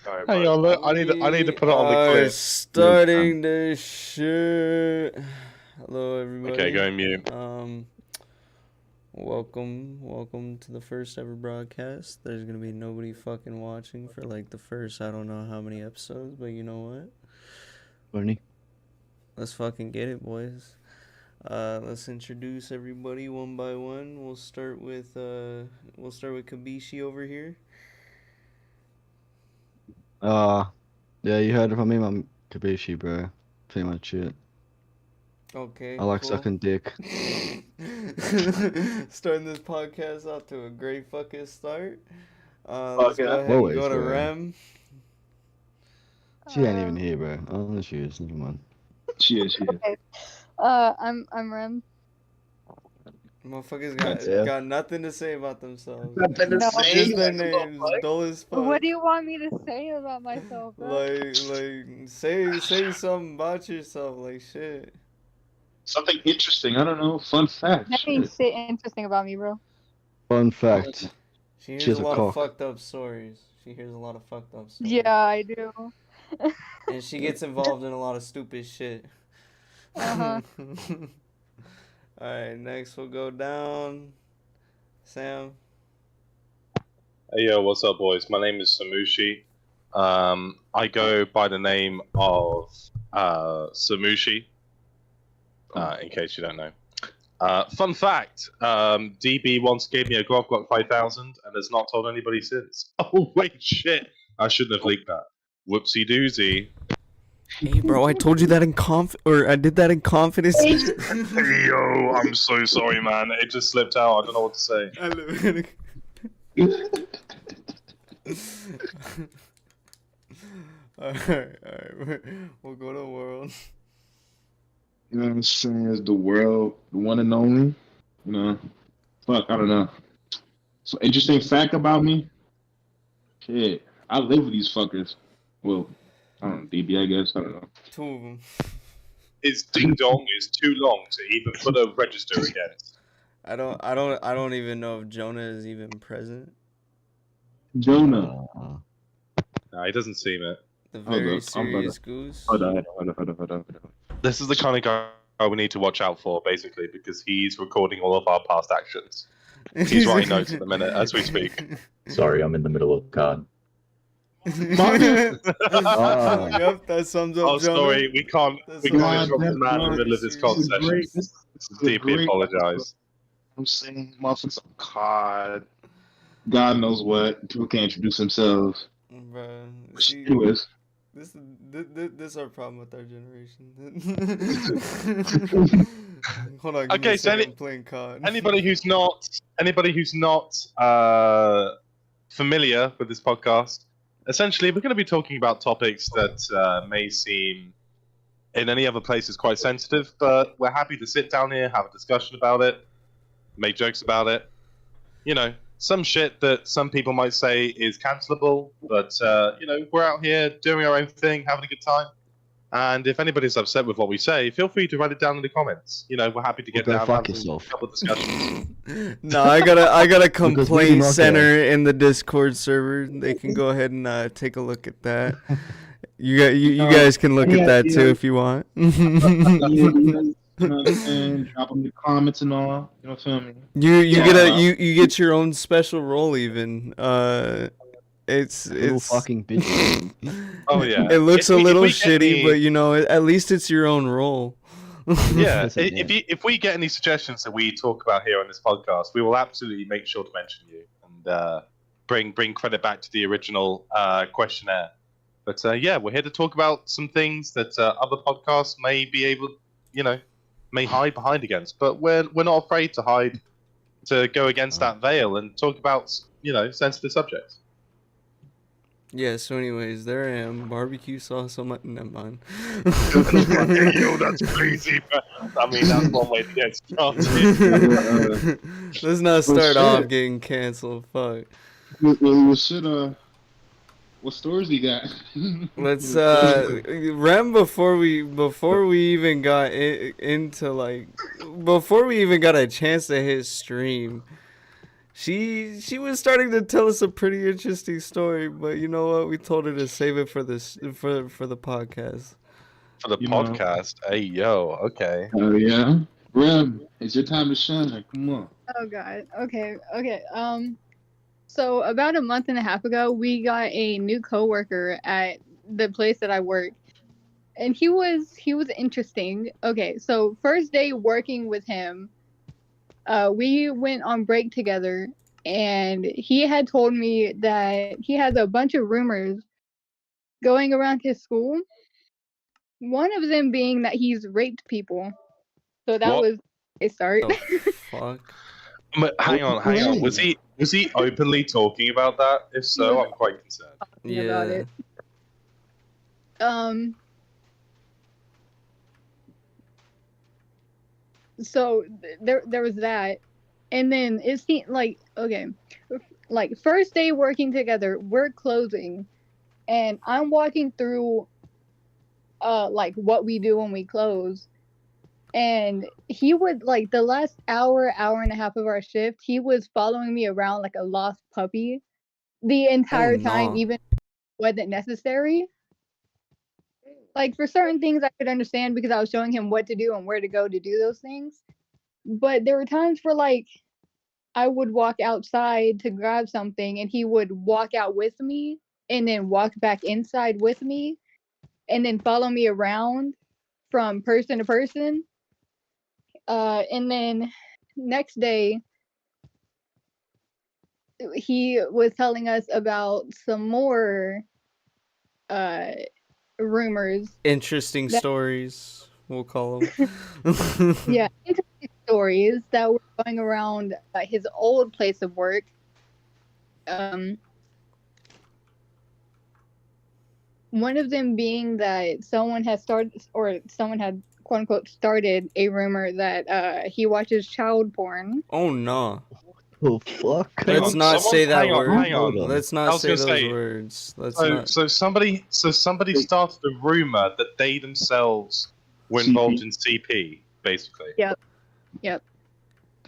Sorry, Hey, bro. look, I need to put it on the We clip. are starting this shit. Hello, everybody. Okay, go mute. Welcome to the first ever broadcast. There's gonna be nobody fucking watching for like the first I don't know how many episodes, but you know what? Bernie. Let's fucking get it, boys. Let's introduce everybody one by one. We'll start with Kabishi over here. Yeah, you heard from me, I'm Kabishi, bro. Pretty much it. Okay. I like cool. sucking dick. Starting this podcast off to a great fucking start. Fuck Let's yeah. go ahead and Always, go to bro. Rem. She ain't even here, bro. Oh, she is. Never mind. She is. Okay. I'm Rem. Motherfuckers Yeah. got nothing to say about themselves. Nothing to No. say. Just their names, dull as fuck. What do you want me to say about myself, bro? Like say something about yourself, like shit. Something interesting. I don't know. Fun fact. Nothing Shit. interesting about me, bro. Fun fact. She hears She's a a lot of cock. fucked up stories. Yeah, I do. And she gets involved in a lot of stupid shit. Uh-huh. Alright, next we'll go down. Sam. Hey, yo, what's up, boys? My name is Samushi. I go by the name of Samushi, in case you don't know. Fun fact, DB once gave me a Glock 5000 and has not told anybody since. Oh, wait, shit. I shouldn't have leaked that. Whoopsie doozy. Hey, bro, I told you that I did that in confidence. Hey, yo, I'm so sorry, man. It just slipped out. I don't know what to say. Alright, we'll go to world. You know what I'm saying? It's the world, the one and only. You know, fuck, I don't know. So interesting fact about me. Shit, I live with these fuckers. Well, I don't know, DB, I guess. I don't know. Two of them. His ding dong is too long to even put a register against. I don't even know if Jonah is even present. Jonah. Nah, he doesn't seem it. The Hold very up, serious goose. Hold on. This is the kind of guy we need to watch out for, basically, because he's recording all of our past actions. He's writing notes at the minute as we speak. Sorry, I'm in the middle of card. Yep, that sums up Oh, Jonah. sorry, we can't That's interrupt right. the man in the middle of his This con is session. This is Deeply great. apologize. I'm saying, motherfuckers, COD. God knows what. People can't introduce themselves. Bruh, see, Anyways, this is our problem with our generation. Hold on, give me Okay, a so second, I'm playing COD. Anybody who's not familiar with this podcast, essentially, we're going to be talking about topics that may seem in any other places quite sensitive, but we're happy to sit down here, have a discussion about it, make jokes about it. You know, some shit that some people might say is cancelable, but you know, we're out here doing our own thing, having a good time. And if anybody's upset with what we say, feel free to write it down in the comments. You know, we're happy to get Go down fuck and have yourself. a couple of discussions. No, I got a we complaint do not center in the Discord server. They can go ahead and take a look at that. You guys can look at that too if you want. you know what I'm saying? Drop them in the comments and all. You know what I'm saying? You get your own special role even. It's Little fucking bitch. Oh yeah. It looks If a we- if little we get shitty, any- but you know, at least it's your own role. Yeah, Listen, if we get any suggestions that we talk about here on this podcast, we will absolutely make sure to mention you and bring credit back to the original questionnaire. But yeah, we're here to talk about some things that other podcasts may be able, you know, may hide behind against. But we're not afraid to go against that veil and talk about, you know, sensitive subjects. Yeah, so anyways, there I am, barbecue sauce on my... Never mind. Yo, that's crazy. I mean, that's one way to get started. Let's not start shit. off getting canceled, fuck. What stories you got? Let's Rem, before we even got into like before we even got a chance to hit stream, She was starting to tell us a pretty interesting story, but you know what? We told her to save it for this for the podcast. For the You know. podcast. Hey, yo, okay. Oh yeah, Rem, it's your time to shine. Come on. Oh god. Okay. So about a month and a half ago, we got a new coworker at the place that I work, and he was interesting. Okay, so first day working with him, we went on break together, and he had told me that he has a bunch of rumors going around his school. One of them being that he's raped people. So that What? was a start. Oh, fuck. But hang on. Was he openly talking about that? If so, I'm quite concerned. Yeah. About it. So there was that, and then it seemed like, okay, like first day working together, we're closing, and I'm walking through like what we do when we close, and he would, like, the last hour and a half of our shift, he was following me around like a lost puppy the entire time, even if it wasn't necessary. Like, for certain things I could understand because I was showing him what to do and where to go to do those things. But there were times where, like, I would walk outside to grab something and he would walk out with me and then walk back inside with me and then follow me around from person to person. And then next day, he was telling us about some more rumors. Interesting stories, we'll call them. Yeah, interesting stories that were going around his old place of work. One of them being that someone had quote unquote started a rumor that he watches child porn. Oh no. Oh fuck! Let's not say that word. Hang on. Let's not say those words. So somebody started a rumor that they themselves were involved in CP, basically. Yep.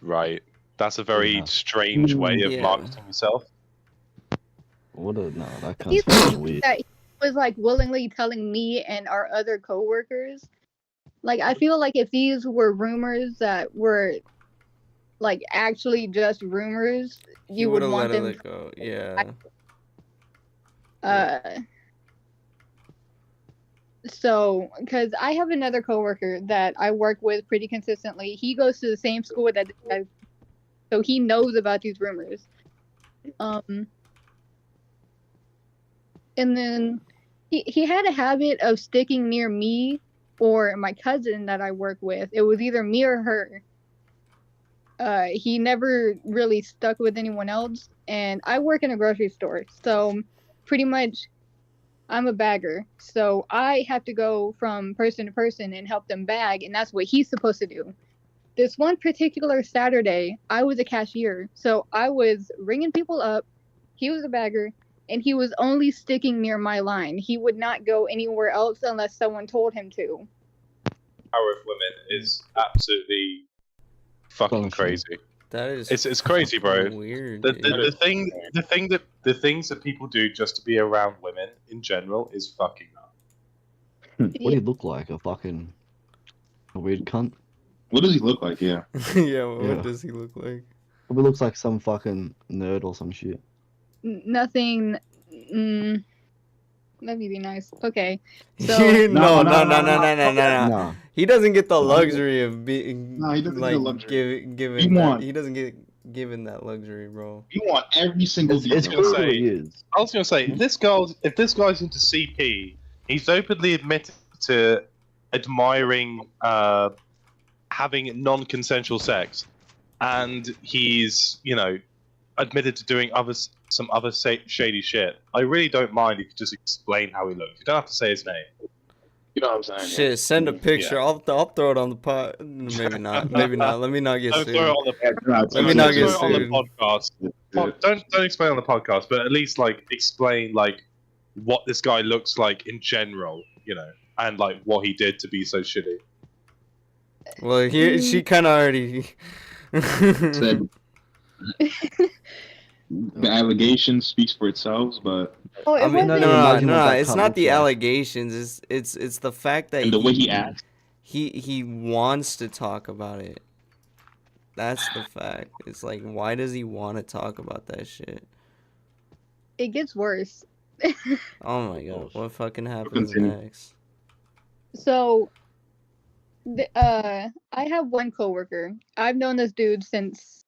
Right. That's a very strange way of marketing yourself. What a no, that kind of weird. That he was like willingly telling me and our other coworkers. Like, I feel like if these were rumors that were like actually just rumors, you would want them to go. Yeah. So, because I have another coworker that I work with pretty consistently. He goes to the same school that so he knows about these rumors. And then he had a habit of sticking near me or my cousin that I work with. It was either me or her. He never really stuck with anyone else, and I work in a grocery store, so pretty much I'm a bagger, so I have to go from person to person and help them bag, and that's what he's supposed to do. This one particular Saturday, I was a cashier, so I was ringing people up, he was a bagger, and he was only sticking near my line. He would not go anywhere else unless someone told him to. Power of women is absolutely fucking crazy. That is. It's crazy, bro. Weird. The things that people do just to be around women in general is fucking up. What do you look like? A weird cunt? What does he look like? Yeah. What does he look like? Probably looks like some fucking nerd or some shit. Nothing. Let me be nice. Okay. So No. He doesn't get the luxury of being. No, he doesn't get the luxury. He doesn't get given that luxury, bro. You want every single I was gonna say, if this guy's into CP, he's openly admitted to admiring having non-consensual sex, and he's, admitted to doing some other shady shit. I really don't mind if you just explain how he looks. You don't have to say his name. You know what I'm saying? Shit, send a picture. Yeah. I'll throw it on the pod. Maybe not. Let me not get sued. Throw it on the, Let me not get sued. On the podcast. Don't explain on the podcast, but at least explain what this guy looks like in general, and what he did to be so shitty. Well, she kind of already. the allegation speaks for itself, but Oh, I it mean, not wasn't. even no, imagine no, what no, that it's cup not looks the like. allegations. It's the fact that and the way he acts, he wants to talk about it. That's the fact. It's like, why does he want to talk about that shit? It gets worse. Oh my god, what fucking happens continue. next? So, I have one coworker. I've known this dude since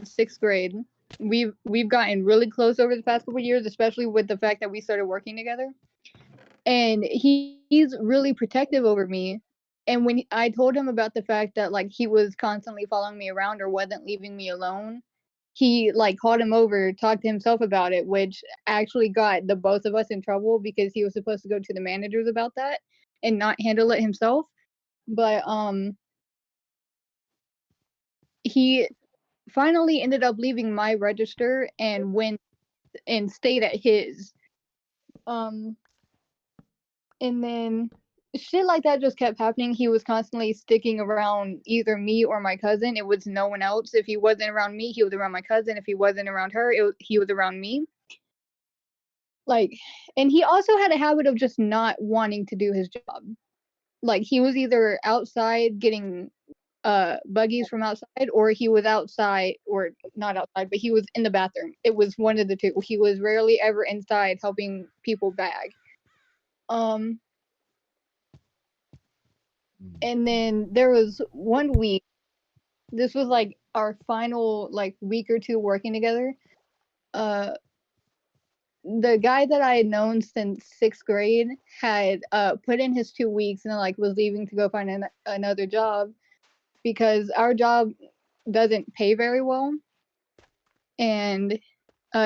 sixth grade. We've gotten really close over the past couple of years, especially with the fact that we started working together. And he's really protective over me. And when I told him about the fact that like he was constantly following me around or wasn't leaving me alone, he like called him over, talked to himself about it, which actually got the both of us in trouble because he was supposed to go to the managers about that and not handle it himself. But he finally ended up leaving my register and went and stayed at his. Um and then shit like that just kept happening. He was constantly sticking around either me or my cousin. It was no one else. If he wasn't around me, he was around my cousin. If he wasn't around her, he was around me. Like, and he also had a habit of just not wanting to do his job. Like, he was either outside getting buggies from outside, or he was outside, or not outside, but he was in the bathroom. It was one of the two. He was rarely ever inside helping people bag. And then there was one week, this was like our final like week or two working together. The guy that I had known since sixth grade had put in his 2 weeks and like was leaving to go find another job because our job doesn't pay very well. And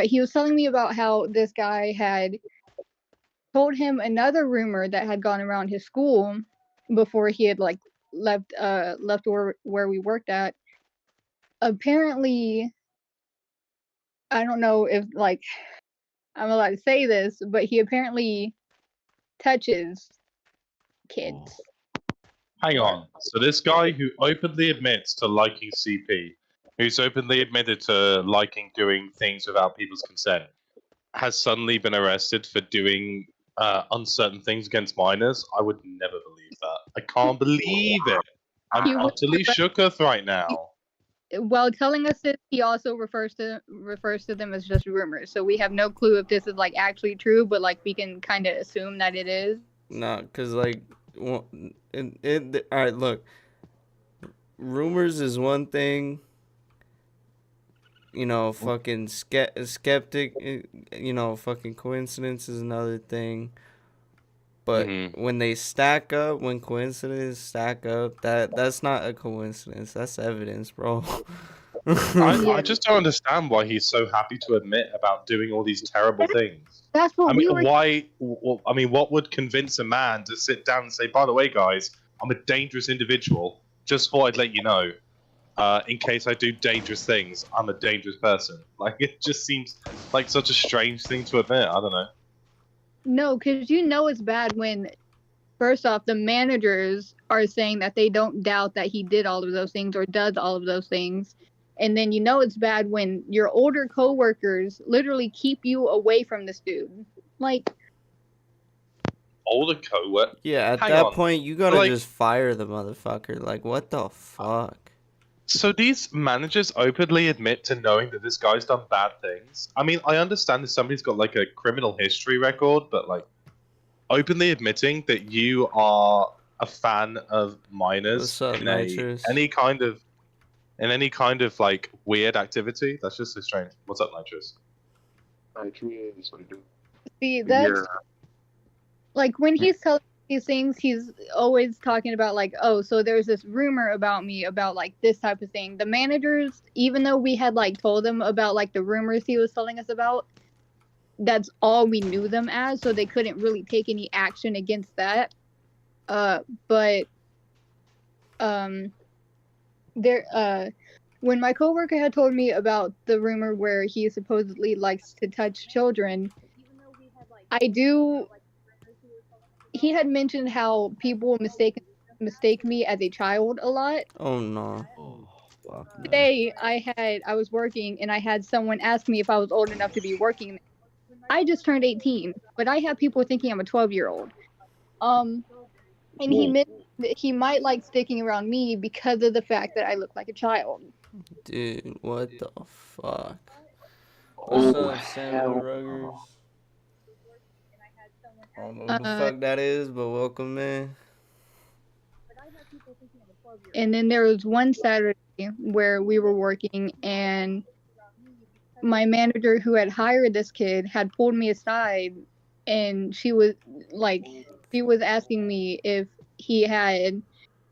he was telling me about how this guy had told him another rumor that had gone around his school before he had like left where we worked at. Apparently, I don't know if like I'm allowed to say this, but he apparently touches kids. Hang on. So this guy who openly admits to liking CP, who's openly admitted to liking doing things without people's consent, has suddenly been arrested for doing uncertain things against minors. I would never believe that. I can't believe it. I'm He was utterly shooketh right now. While telling us this, he also refers to them as just rumors. So we have no clue if this is like actually true, but like we can kind of assume that it is. No, cause like, well, all right. Look, rumors is one thing. You know, fucking skeptic. You know, fucking coincidence is another thing. But when they stack up, when coincidences stack up, that's not a coincidence. That's evidence, bro. I just don't understand why he's so happy to admit about doing all these terrible things. That's what I mean, we were. why? I mean, what would convince a man to sit down and say, "By the way, guys, I'm a dangerous individual. Just thought I'd let you know, in case I do dangerous things, I'm a dangerous person." Like, it just seems like such a strange thing to admit. I don't know. No, because you know it's bad when, first off, the managers are saying that they don't doubt that he did all of those things or does all of those things. And then you know it's bad when your older coworkers literally keep you away from this dude. Like, Older co-worker. Yeah, at Hang that on. point, you gotta Like- just fire the motherfucker. Like, what the fuck? So these managers openly admit to knowing that this guy's done bad things. I mean, I understand if somebody's got like a criminal history record, but like openly admitting that you are a fan of minors What's up, in Nitrous? any kind of like weird activity, that's just so strange. What's up, Nitrous? see, that's like when he's telling these things, he's always talking about like, oh, so there's this rumor about me about like this type of thing. The managers, even though we had like told them about like the rumors he was telling us about, that's all we knew them as, so they couldn't really take any action against that. But there when my coworker had told me about the rumor where he supposedly likes to touch children, he had mentioned how people mistake me as a child a lot. Oh no. Fuck, man. Today I was working and I had someone ask me if I was old enough to be working. I just turned 18, but I have people thinking I'm a 12-year-old. And Whoa. he might like sticking around me because of the fact that I look like a child. Dude, what the fuck? Oh, What's up, Samuel hell. Ruggers? I don't know who the Uh, fuck that is, but welcome, man. And then there was one Saturday where we were working and my manager who had hired this kid had pulled me aside and she was asking me if he had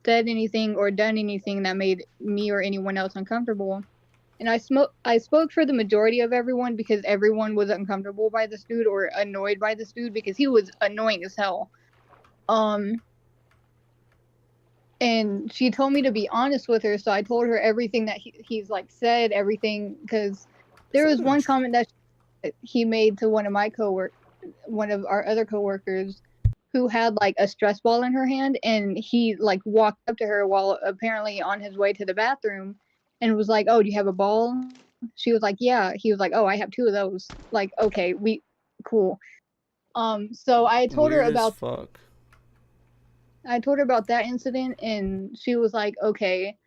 said anything or done anything that made me or anyone else uncomfortable. And I spoke for the majority of everyone because everyone was uncomfortable by this dude or annoyed by this dude because he was annoying as hell. And she told me to be honest with her, so I told her everything that he's like said, everything, because there was one comment that he made to one of our other coworkers who had like a stress ball in her hand, and he like walked up to her while apparently on his way to the bathroom and was like, "Oh, do you have a ball?" She was like, "Yeah." He was like, "Oh, I have two of those." Like, okay, cool. So I told her Weird as about fuck. that incident, and she was like, "Okay,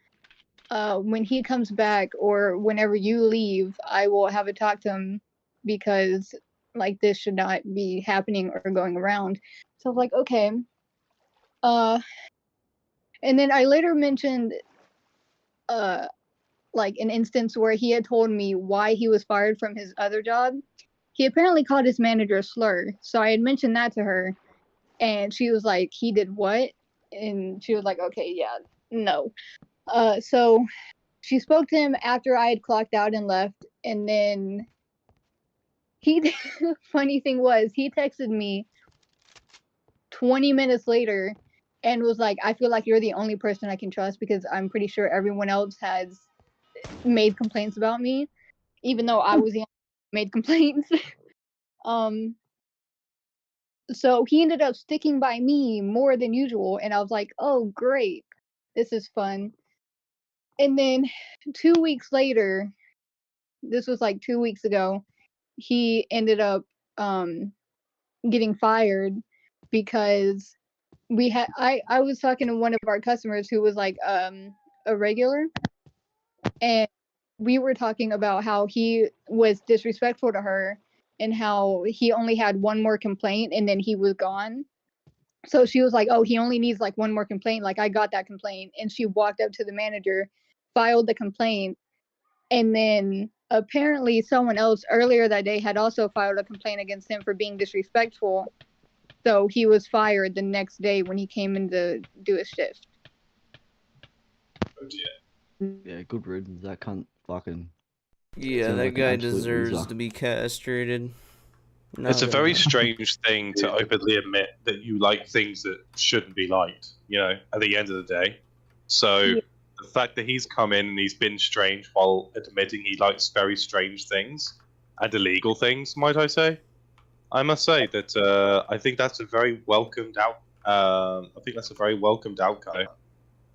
when he comes back or whenever you leave, I will have a talk to him because like this should not be happening or going around." So I was like, "Okay." And then I later mentioned like an instance where he had told me why he was fired from his other job. He apparently called his manager a slur. So I had mentioned that to her, and she was like, "He did what?" And she was like, "Okay, yeah, no." So she spoke to him after I had clocked out and left, and then funny thing was, he texted me 20 minutes later and was like, "I feel like you're the only person I can trust because I'm pretty sure everyone else has made complaints about me, even though I was the only one who made complaints." um so he ended up sticking by me more than usual, and I was like, "Oh great, this is fun." And then 2 weeks later, this was like 2 weeks ago, he ended up getting fired because I was talking to one of our customers who was like a regular, and we were talking about how he was disrespectful to her and how he only had one more complaint and then he was gone. So she was like, "Oh, he only needs like one more complaint, like I got that complaint." And she walked up to the manager, filed the complaint, and then apparently someone else earlier that day had also filed a complaint against him for being disrespectful. So he was fired the next day when he came in to do his shift. Oh dear. Yeah, good riddance. That cunt fucking. Yeah, Sounds that like an guy absolute deserves loser. to be castrated. It's a Not very gonna- strange thing to openly admit that you like things that shouldn't be liked, you know, at the end of the day. So Yeah. the fact that he's come in and he's been strange while admitting he likes very strange things and illegal things, might I say? I must say that I think that's a very welcomed out. I think that's a very welcomed outcome.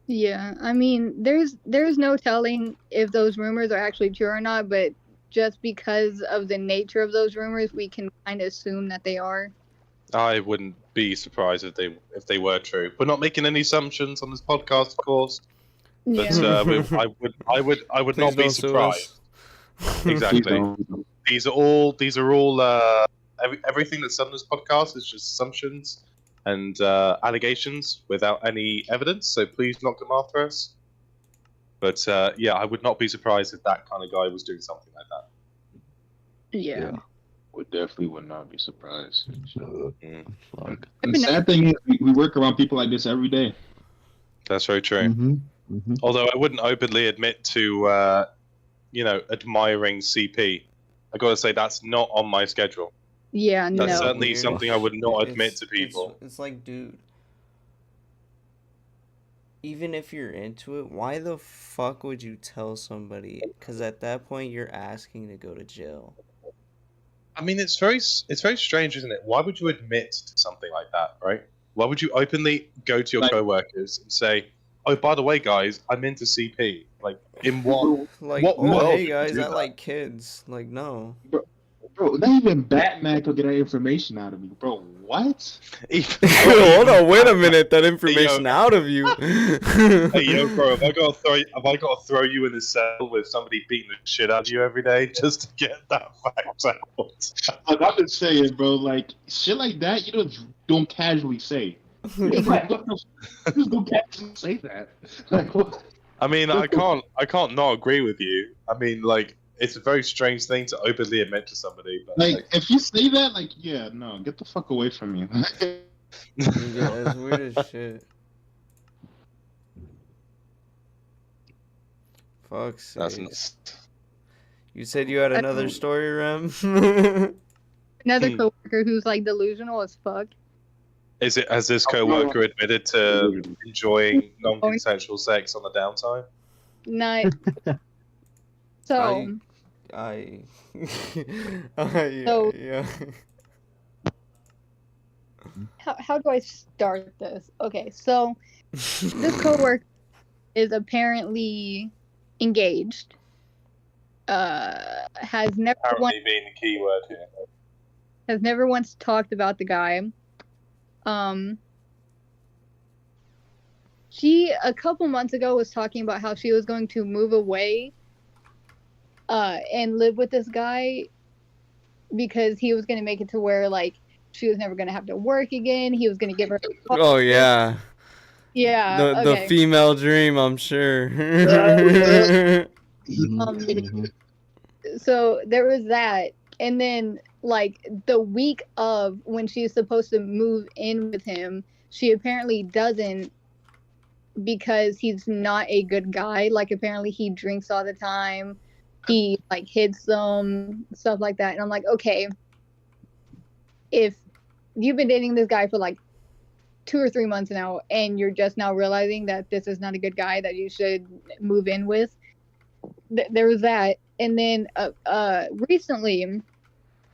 Yeah, I mean, there's no telling if those rumors are actually true or not, but just because of the nature of those rumors, we can kind of assume that they are. I wouldn't be surprised if they were true. We're not making any assumptions on this podcast, of course. But Yeah. I would Please not be don't sue us. surprised. Please Exactly. don't. These are all everything that's said on this podcast is just assumptions and allegations without any evidence. So please not come after us. But yeah, I would not be surprised if that kind of guy was doing something like that. Yeah. Would not be surprised. Fuck. And the sad thing is, we work around people like this every day. That's very true. Mm-hmm. Although I wouldn't openly admit to, admiring CP. I gotta say that's not on my schedule. Yeah, That's no. certainly Weird. something I would not admit It's- to people. It's like, dude, even if you're into it, why the fuck would you tell somebody? Because at that point, you're asking to go to jail. I mean, it's very strange, isn't it? Why would you admit to something like that, right? Why would you openly go to your Like- coworkers and say, oh, by the way, guys, I'm into CP. Like, in what? Like, What oh, world hey would you guys, do I that? like kids. Like, no. Bro, not even Batman could get that information out of me, bro. What? Hold on, wait a minute. That information out of you. Hey, yo, bro, have I got to throw you in a cell with somebody beating the shit out of you every day just to get that fact out? Like I've been saying, bro, like shit like that, you don't casually say. Like, what the f- just don't casually say that. Like, what? I mean, I can't not agree with you. I mean, like, it's a very strange thing to openly admit to somebody, but Like, if you say that, like, yeah, no, get the fuck away from me. Yeah, it's weird as shit. Fuck's that's sake. nuts. You said you had another story, Rem? Another coworker who's like delusional as fuck. Has this coworker admitted to enjoying non-consensual sex on the downtime? Not. So. So- yeah. How do I start this? Okay, so this coworker is apparently engaged. Has never Apparently being the key word here. has never once talked about the guy. She a couple months ago was talking about how she was going to move away and live with this guy because he was going to make it to where like she was never going to have to work again. He was going to give her Oh yeah. Yeah. The female dream, I'm sure. So there was that, and then like the week of when she's supposed to move in with him, she apparently doesn't because he's not a good guy. Like apparently he drinks all the time. He like hits them, stuff like that. And I'm like, okay, if you've been dating this guy for like 2 or 3 months now and you're just now realizing that this is not a good guy that you should move in with, there was that. And then recently,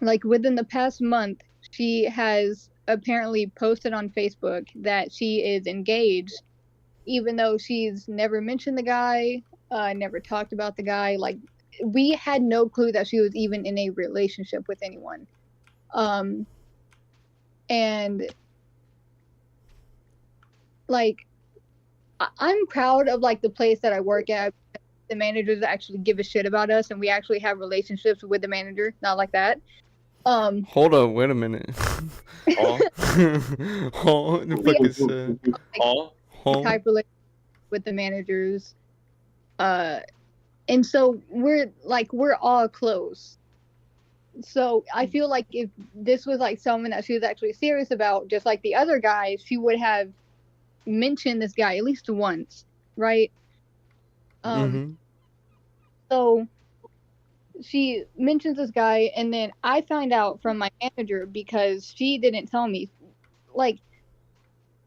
like within the past month, she has apparently posted on Facebook that she is engaged, even though she's never mentioned the guy, never talked about the guy. Like we had no clue that she was even in a relationship with anyone. And like I'm proud of like the place that I work at. The managers actually give a shit about us, and we actually have relationships with the manager. Not like that. Hold up, wait a minute. Type relationship with the managers, and so we're all close. So I feel like if this was like someone that she was actually serious about, just like the other guys, she would have mentioned this guy at least once, right? So she mentions this guy, and then I find out from my manager because she didn't tell me. Like,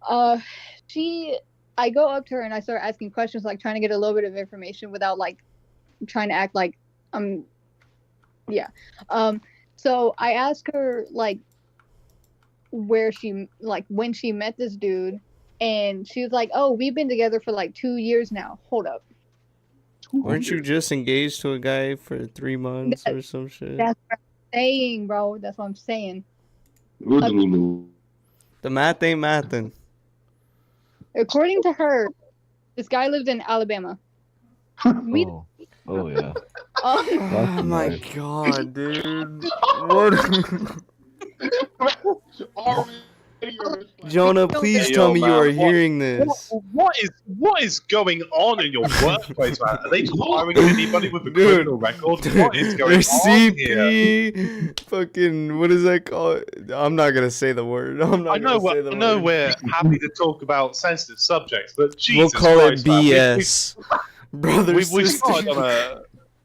I go up to her and I start asking questions, like trying to get a little bit of information without like trying to act like yeah. So I ask her like where she like when she met this dude, and she was like, "Oh, we've been together for like 2 years now." Hold up. Weren't you just engaged to a guy for 3 months or some shit? That's what I'm saying, bro. That's what I'm saying. The math ain't mathin'. According to her, this guy lives in Alabama. Oh yeah. Oh my god, dude. What? Jonah, please Hey, tell yo, me you man, are what- hearing this. What is going on in your workplace, man? Are they just hiring anybody with a Dude, criminal record? What is going There's on here? CP, fucking, what is that called? I'm not gonna say the word. I know we're happy to talk about sensitive subjects, but Jesus We'll call Christ, it man, BS. Brother, we've started on a.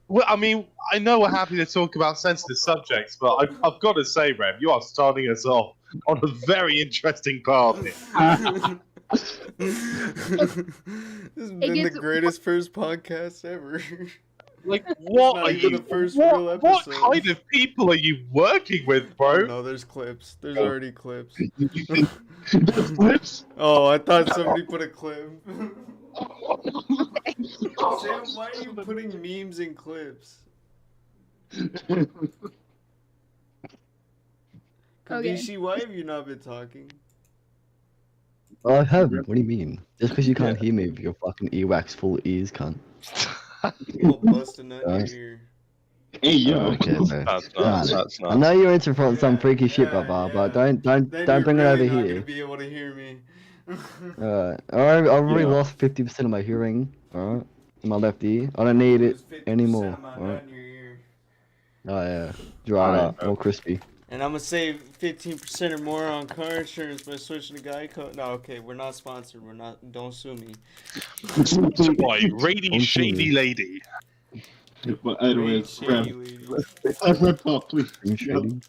Well, I mean, I know we're happy to talk about sensitive subjects, but I've got to say, Rev, you are starting us off on a very interesting path here. This has been the greatest first podcast ever. Like, what not are even you? the first real What episode. kind of people are you working with, bro? No, there's clips. There's already clips. There's clips? Oh, I thought somebody put a clip. Sam, why are you putting memes in clips? Kabishi, why have you not been talking? Oh, I haven't. What do you mean? Just because you can't hear me with your fucking earwax full ears, cunt. I'll bust a nut in your Guys. ear. Hey yo. Okay, bro. That's Nah, nuts. That's I nuts. know you're into some freaky shit, Baba, but don't Then you're bring it really over not here. gonna be able to hear me. I've already Yeah. lost 50% of my hearing. Alright, in my left ear. I don't need it anymore. Alright. In your ear. Oh yeah, dried up, all crispy. And I'm gonna save 15% or more on car insurance by switching to Geico. No, okay, we're not sponsored. We're not. Don't sue me. Why, Rady Shady Lady. But anyways, Shady Rev, lady. Rev talk, please. Green shady.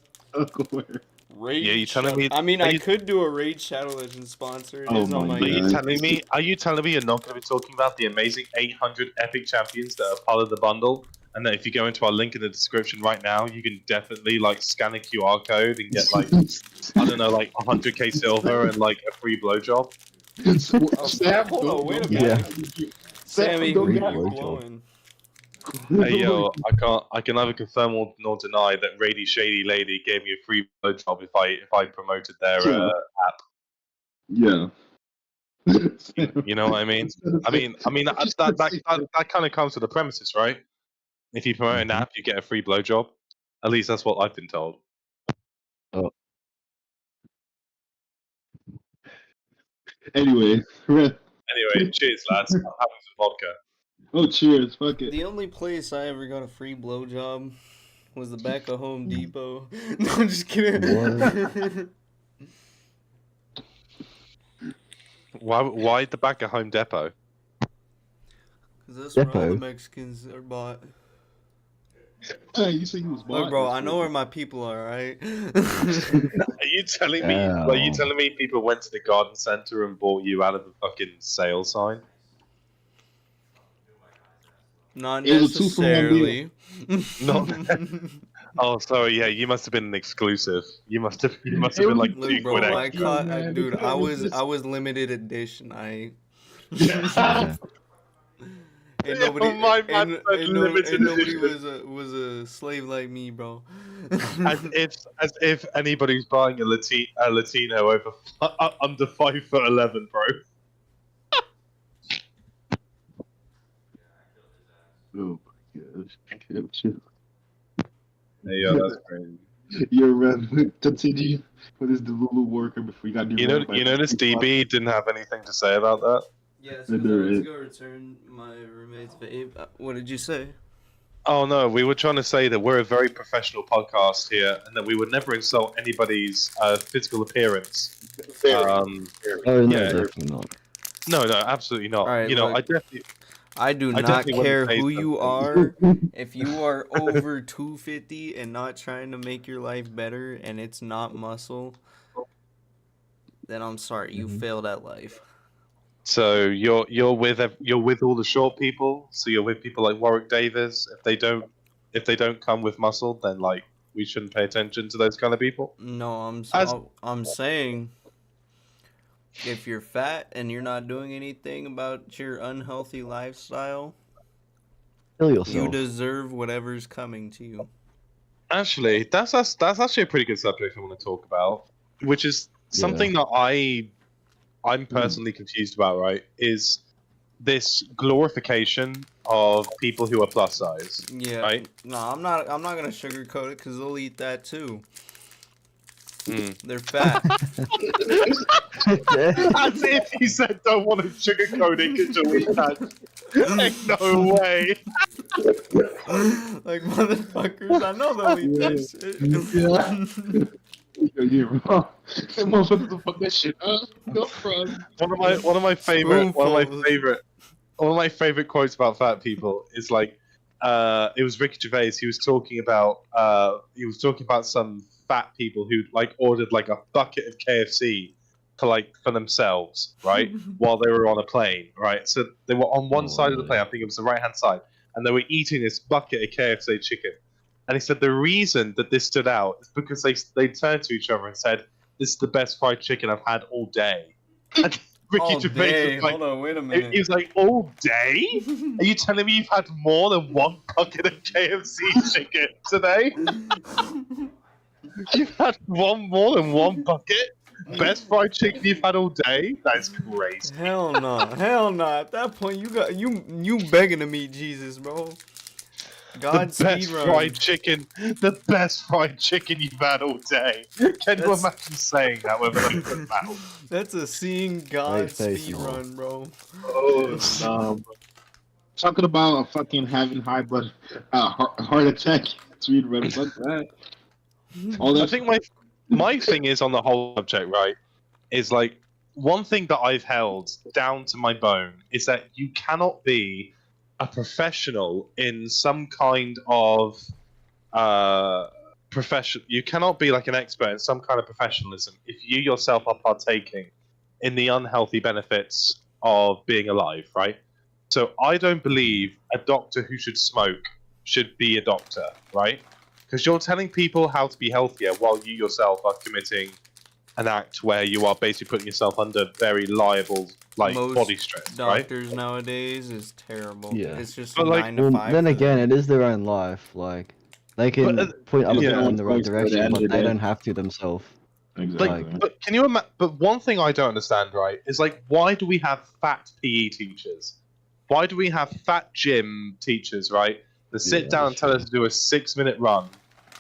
Raid Yeah, you telling Shadow- me- I mean, are I you- could do a Raid Shadow Legends sponsor. It Oh is on my my. Are you God. telling me? Are you telling me you're not going to be talking about the amazing 800 epic champions that are part of the bundle? And that if you go into our link in the description right now, you can definitely like scan a QR code and get like I don't know, like 100k silver and like a free blowjob. Sam, Hold on, wait a Yeah. minute. Sammy, don't who get are you blowjob. blowing? Hey yo, I can neither confirm nor deny that Rady Shady Lady gave me a free blowjob if I promoted their app. Yeah. You know what I mean? I mean that kind of comes to the premises, right? If you promote an app, you get a free blowjob. At least that's what I've been told. Anyway, Rev. Anyway, cheers, lads. I'm having some vodka. Oh, cheers. Fuck it. The only place I ever got a free blowjob was the back of Home Depot. No, I'm just kidding. Why the back of Home Depot? Because that's where all the Depot? Mexicans are bought. Hey, you say you was Look, bought? bro, I know where my people are, right? Are you telling me? Ow. Are you telling me people went to the garden center and bought you out of the fucking sale sign? Not It was a 2-for-1 deal. necessarily. Oh, sorry. Yeah, you must have been an exclusive. You must have been like Look, 2 bro, quid I extra. caught, man, dude. because I it was was just- limited edition. Yeah. Ain't nobody, my man ain't, said ain't, limited ain't nobody edition. was a slave like me, bro. As if anybody's buying a Latino over under 5'11", bro. Oh my gosh. I can't chill. Hey, yo, that's crazy. You're Rev. Continue. What is the Lulu worker before you got You notice DB didn't have anything to say about that. Yes, I because I do went to it. go return my roommate's vape. What did you say? Oh no, we were trying to say that we're a very professional podcast here, and that we would never insult anybody's physical appearance. Oh no, Yeah. definitely not. No, absolutely not. Alright, You know, look. I do not definitely care wouldn't say who you something. are. If you are over 250 and not trying to make your life better, and it's not muscle, then I'm sorry, you failed at life. So you're with all the short people. So you're with people like Warwick Davis. If they don't come with muscle, then like we shouldn't pay attention to those kind of people. No, As- I'm saying if you're fat and you're not doing anything about your unhealthy lifestyle, Kill you yourself. deserve whatever's coming to you. Actually, that's actually a pretty good subject I want to talk about, which is something that I'm personally confused about. Right, is this glorification of people who are plus size? Yeah. Right. No, I'm not gonna sugarcoat it because they'll eat that too. Mm. They're fat. As if he said, "Don't want to sugarcoat it because you'll eat that." No way. Like motherfuckers, I know they'll eat that shit. Yeah, bro. That motherfucker will fuck that shit up. No problem. One of my favorite quotes about fat people is like it was Ricky Gervais. He was talking about some fat people who like ordered like a bucket of KFC for themselves, right? While they were on a plane, right? So they were on one side of the plane, I think it was the right hand side, and they were eating this bucket of KFC chicken. And he said the reason that this stood out is because they turned to each other and said, "This is the best fried chicken I've had all day." Ricky All Gervais day. was like, Hold on, wait a he minute. was like, all day? Are you telling me you've had more than one bucket of KFC chicken today? You've had more than one bucket? Best fried chicken you've had all day? That's crazy. Hell no, hell no. At that point, you begging to meet Jesus, bro. God The best speedrun. fried chicken, the best fried chicken you've had all day. Can you imagine saying that with an open mouth? That's a seeing God Right face, speedrun, bro. Oh, no. Talking about fucking having high blood, heart attack. Speed run. Fuck that. All I that. think my thing is on the whole subject, right? Is like one thing that I've held down to my bone is that you cannot be a professional in some kind of profession. You cannot be like an expert in some kind of professionalism if you yourself are partaking in the unhealthy benefits of being alive, right? So I don't believe a doctor who should smoke should be a doctor, right? Because you're telling people how to be healthier while you yourself are committing an act where you are basically putting yourself under very liable Most body stress, right? Doctors nowadays is terrible. Yeah. It's just But, a like, 9 to Well, 5. then for again, them. it is their own life. Like, they can But, point other yeah. people in the right Choice at the direction, end of but the they day. don't have to themselves. Exactly. Like- But can you imagine? But one thing I don't understand, right, is like, why do we have fat PE teachers? Why do we have fat gym teachers, right? That sit Yeah, down and that's tell us to do a 6-minute run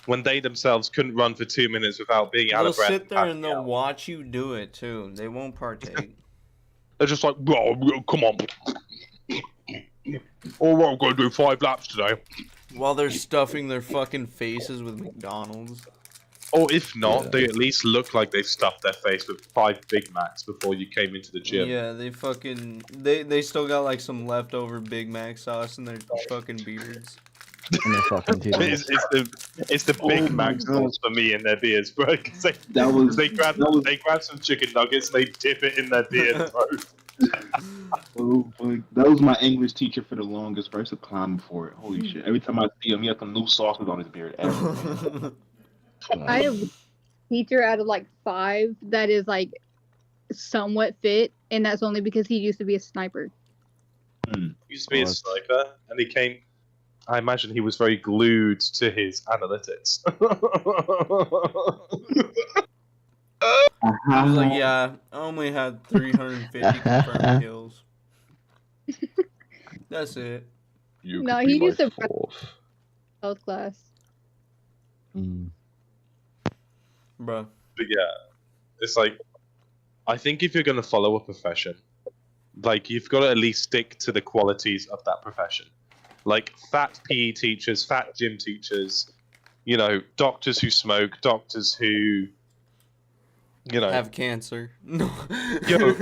when they themselves couldn't run for 2 minutes without being out They'll of breath. sit there and passing they'll out. watch you do it too. They won't partake. They're just like, oh, come on. Oh, well, I'm going to do 5 laps today. While they're stuffing their fucking faces with McDonald's. Or if not, Yeah. they at least look like they've stuffed their face with 5 Big Macs before you came into the gym. Yeah, they fucking they still got like some leftover Big Mac sauce in their fucking beards. And they're fucking It's, titties. it's the Oh Big my Mac sauce for me in their beards, bro. Because they grab some chicken nuggets, and they dip it in their beard, bro. Oh, boy. That was my English teacher for the longest. Bro. I used to climb for it. Holy shit! Every time I see him, he had some new sauces on his beard. I have a teacher out of like 5 that is like somewhat fit, and that's only because he used to be a sniper. He used to be a Oh, sniper, and he came. I imagine he was very glued to his analytics. He was like, yeah, I only had 350 confirmed kills. That's it. You No, could he be used my to- fourth. Health class. Mm. Bruh. But yeah, it's like, I think if you're going to follow a profession, like, you've got to at least stick to the qualities of that profession. Like, fat PE teachers, fat gym teachers, you know, doctors who smoke, doctors who, you know. Have cancer. No. Yo,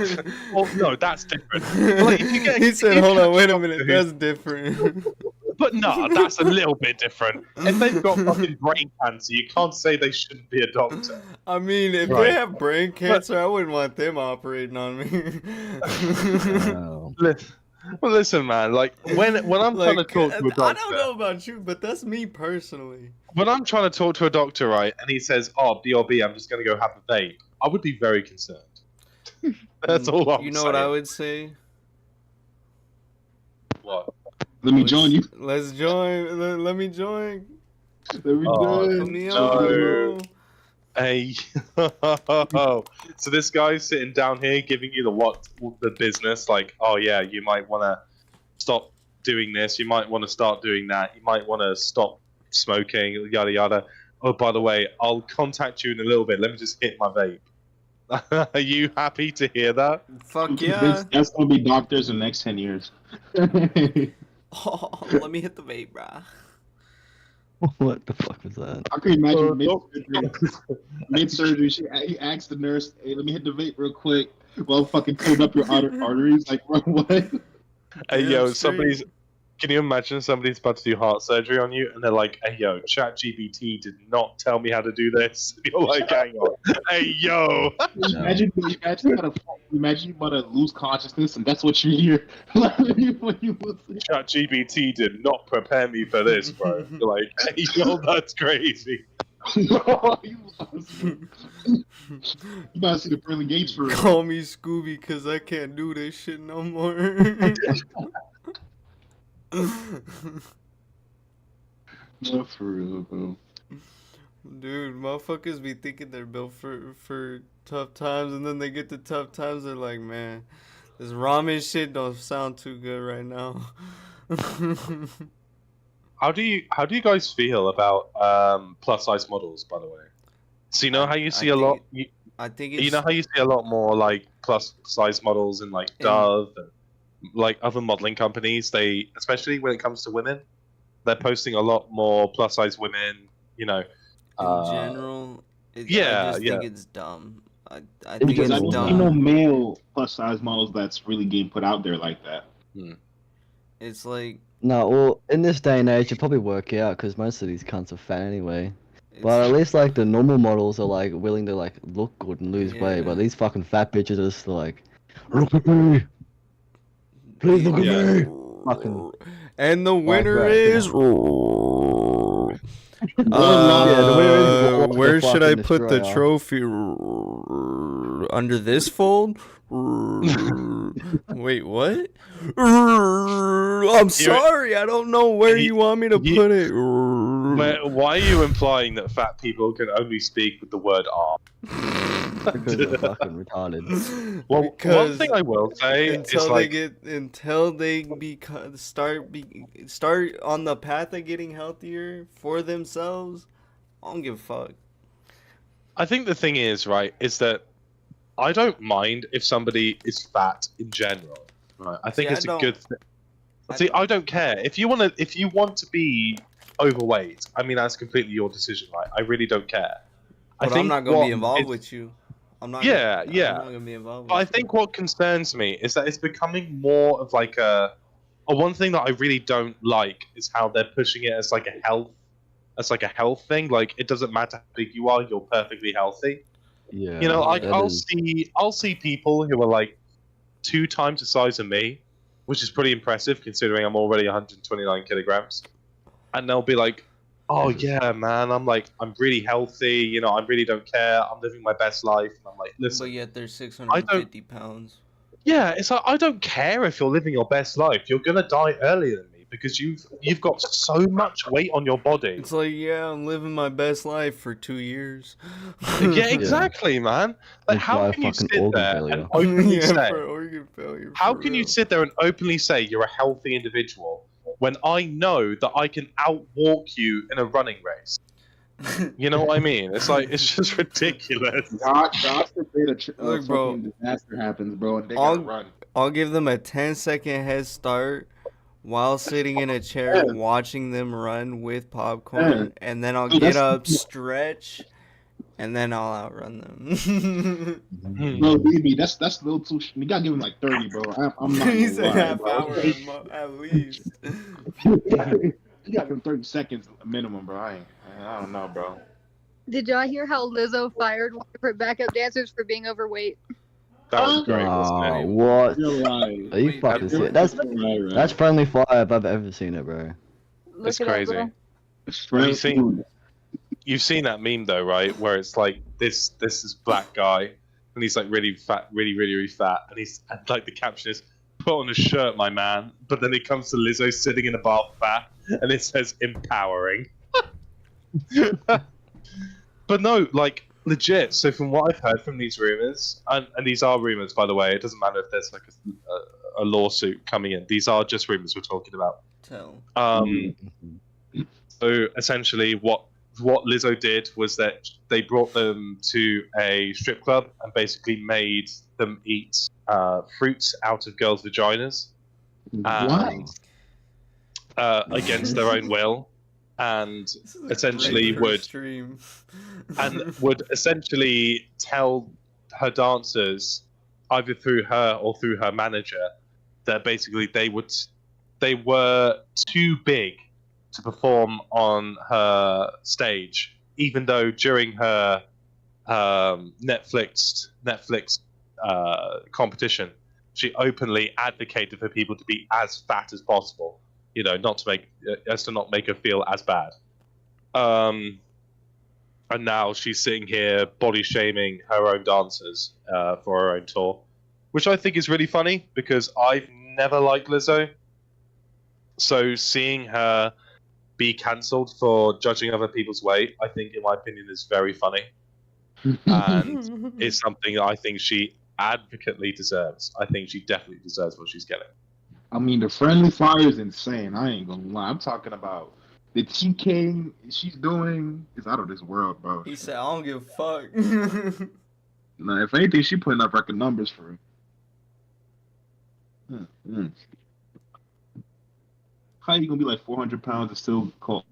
well, no, that's different. Like, if you get- He said, if hold you on, wait a catch minute, doctor who- that's different. But no, that's a little bit different. If they've got fucking brain cancer, you can't say they shouldn't be a doctor. I mean, if Right. they have brain cancer, I wouldn't want them operating on me. Wow. Well, listen, man. Like when I'm trying to talk to a doctor, I don't know about you, but that's me personally. when I'm trying to talk to a doctor, right, and he says, "Oh, BRB, I'm just gonna go have a vape," I would be very concerned. That's all I'm You know saying. what I would say? What? Let me join you. Let's join. Let me join. Let me Oh, join. Put me no. on, bro. Hey, so this guy's sitting down here giving you the business, like, oh yeah, you might want to stop doing this, you might want to start doing that, you might want to stop smoking, yada yada. Oh, by the way, I'll contact you in a little bit. Let me just hit my vape. Are you happy to hear that? Fuck yeah. That's gonna be doctors in the next 10 years. Oh, let me hit the vape, brah. What the fuck was that? I can imagine mid-surgery, he asked the nurse, "Hey, let me hit the vape real quick." Well, fucking clean up your arteries. Like, bro, what? Hey, Yeah, yo, straight. can you imagine somebody's about to do heart surgery on you and they're like, hey, yo, ChatGPT did not tell me how to do this. And you're like, hang on. Hey, yo. Imagine you about to lose consciousness, and that's what you hear. When you listen. ChatGPT did not prepare me for this, bro. You're like, hey, yo, that's crazy. No, you lost. You about to see the pearly gates for real. Call me Scooby because I can't do this shit no more. No, for real, bro. Dude, motherfuckers be thinking they're built for tough times, and then they get to tough times, they're like, man, this ramen shit don't sound too good right now. How do you guys feel about plus size models, by the way? So you know how you see a lot. I think You know how you see a lot more like plus size models in like Dove and like other modeling companies. They, especially when it comes to women, they're posting a lot more plus size women. You know, in general, I just think it's dumb. I think Because it's I don't see dumb. no male plus size models that's really getting put out there like that. It's like No, well, in this day and age, it'd probably work out because most of these cunts are fat anyway. But at least like the normal models are like willing to like look good and lose weight. But these fucking fat bitches are just like, look at me, please look at me. Fucking. And the winner is. Where should I put the trophy? Under this fold? Wait, what? I'm sorry, I don't know where you want me to put it. Why are you implying that fat people can only speak with the word "arm"? Because they're fucking retarded. Well, one thing I will say until they start on the path of getting healthier for themselves, I don't give a fuck. I think the thing is, right, is that I don't mind if somebody is fat in general. Right, I think it's a good thing. See, I don't care if you want to be overweight. I mean, that's completely your decision, right? I really don't care. But I'm not gonna be involved with you. I'm not gonna be involved. But I think what concerns me is that it's becoming more of like a one thing that I really don't like is how they're pushing it as like a health thing. Like it doesn't matter how big you are, you're perfectly healthy. Yeah. You know, I'll see people who are like 2 times the size of me, which is pretty impressive considering I'm already 129 kilograms, and they'll be like, "Oh yeah, man, I'm really healthy. You know, I really don't care. I'm living my best life." And I'm like, "Listen." But yet they're 650 pounds. Yeah, it's like I don't care if you're living your best life. You're gonna die earlier than me because you've got so much weight on your body. It's like, yeah, I'm living my best life for 2 years. Yeah, exactly, man. Like, how can you sit there and openly say? Organ failure. How can you sit there and openly say you're a healthy individual when I know that I can outwalk you in a running race? You know what I mean? It's like it's just ridiculous. God forbid a Look, bro, fucking disaster happens, bro, and they gotta run. I'll give them a 10-second head start while sitting in a chair watching them run with popcorn, and then I'll get up, stretch, and then I'll outrun them. Bro, believe me, that's a little too. You gotta give him like 30, bro. I'm not. He said half hour at least. You gotta give him 30 seconds minimum, bro. I don't know, bro. Did y'all hear how Lizzo fired one of her backup dancers for being overweight? That was great, wasn't it? What? You're right. Are you fucking serious? That's friendly fire if I've ever seen it, bro. That's crazy. You've seen that meme though, right? Where it's like this is black guy, and he's like really fat, really fat, and like the caption is "Put on a shirt, my man." But then it comes to Lizzo sitting in a bar fat, and it says "empowering." But no, like legit. So from what I've heard from these rumors, and these are rumors, by the way, it doesn't matter if there's like a lawsuit coming in. These are just rumors we're talking about. So essentially, what Lizzo did was that they brought them to a strip club and basically made them eat fruits out of girls' vaginas, against their own will, and essentially would essentially tell her dancers, either through her or through her manager, that basically they were too big to perform on her stage, even though during her Netflix competition, she openly advocated for people to be as fat as possible. You know, not to make her feel as bad. and now she's sitting here body shaming her own dancers for her own tour, which I think is really funny because I've never liked Lizzo. So seeing her be cancelled for judging other people's weight, I think, in my opinion, is very funny, and it's something I think she advocately deserves. I think she definitely deserves what she's getting. I mean, the friendly fire is insane. I ain't gonna lie. I'm talking about the TK she's doing is out of this world, bro. He said, "I don't give a fuck." Nah, if anything, she putting up record numbers for him. How you gonna be like 400 pounds and still clown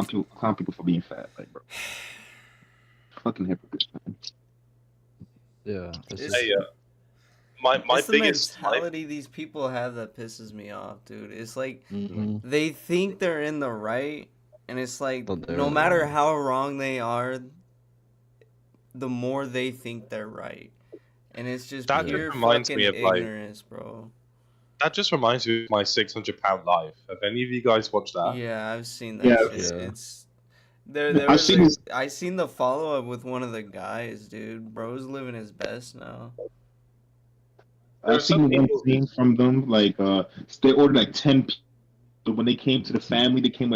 people for being fat, like, bro? Fucking hypocrite, man. Yeah. Hey, my it's the biggest mentality these people have that pisses me off, dude. It's like Mhm. they think they're in the right, and it's like But they're no in the matter wrong. how wrong they are, the more they think they're right, and it's just That pure just reminds fucking me of, like, ignorance, bro. That just reminds me of my 600-pound life. Have any of you guys watched that? Yeah, I've seen that Yeah. shit. Yeah. It's there. I've Was seen this. I seen the follow up with one of the guys, dude. Bro's living his best now. I've seen one scene from them. Like, they ordered like 10 people. But when they came to the family, they came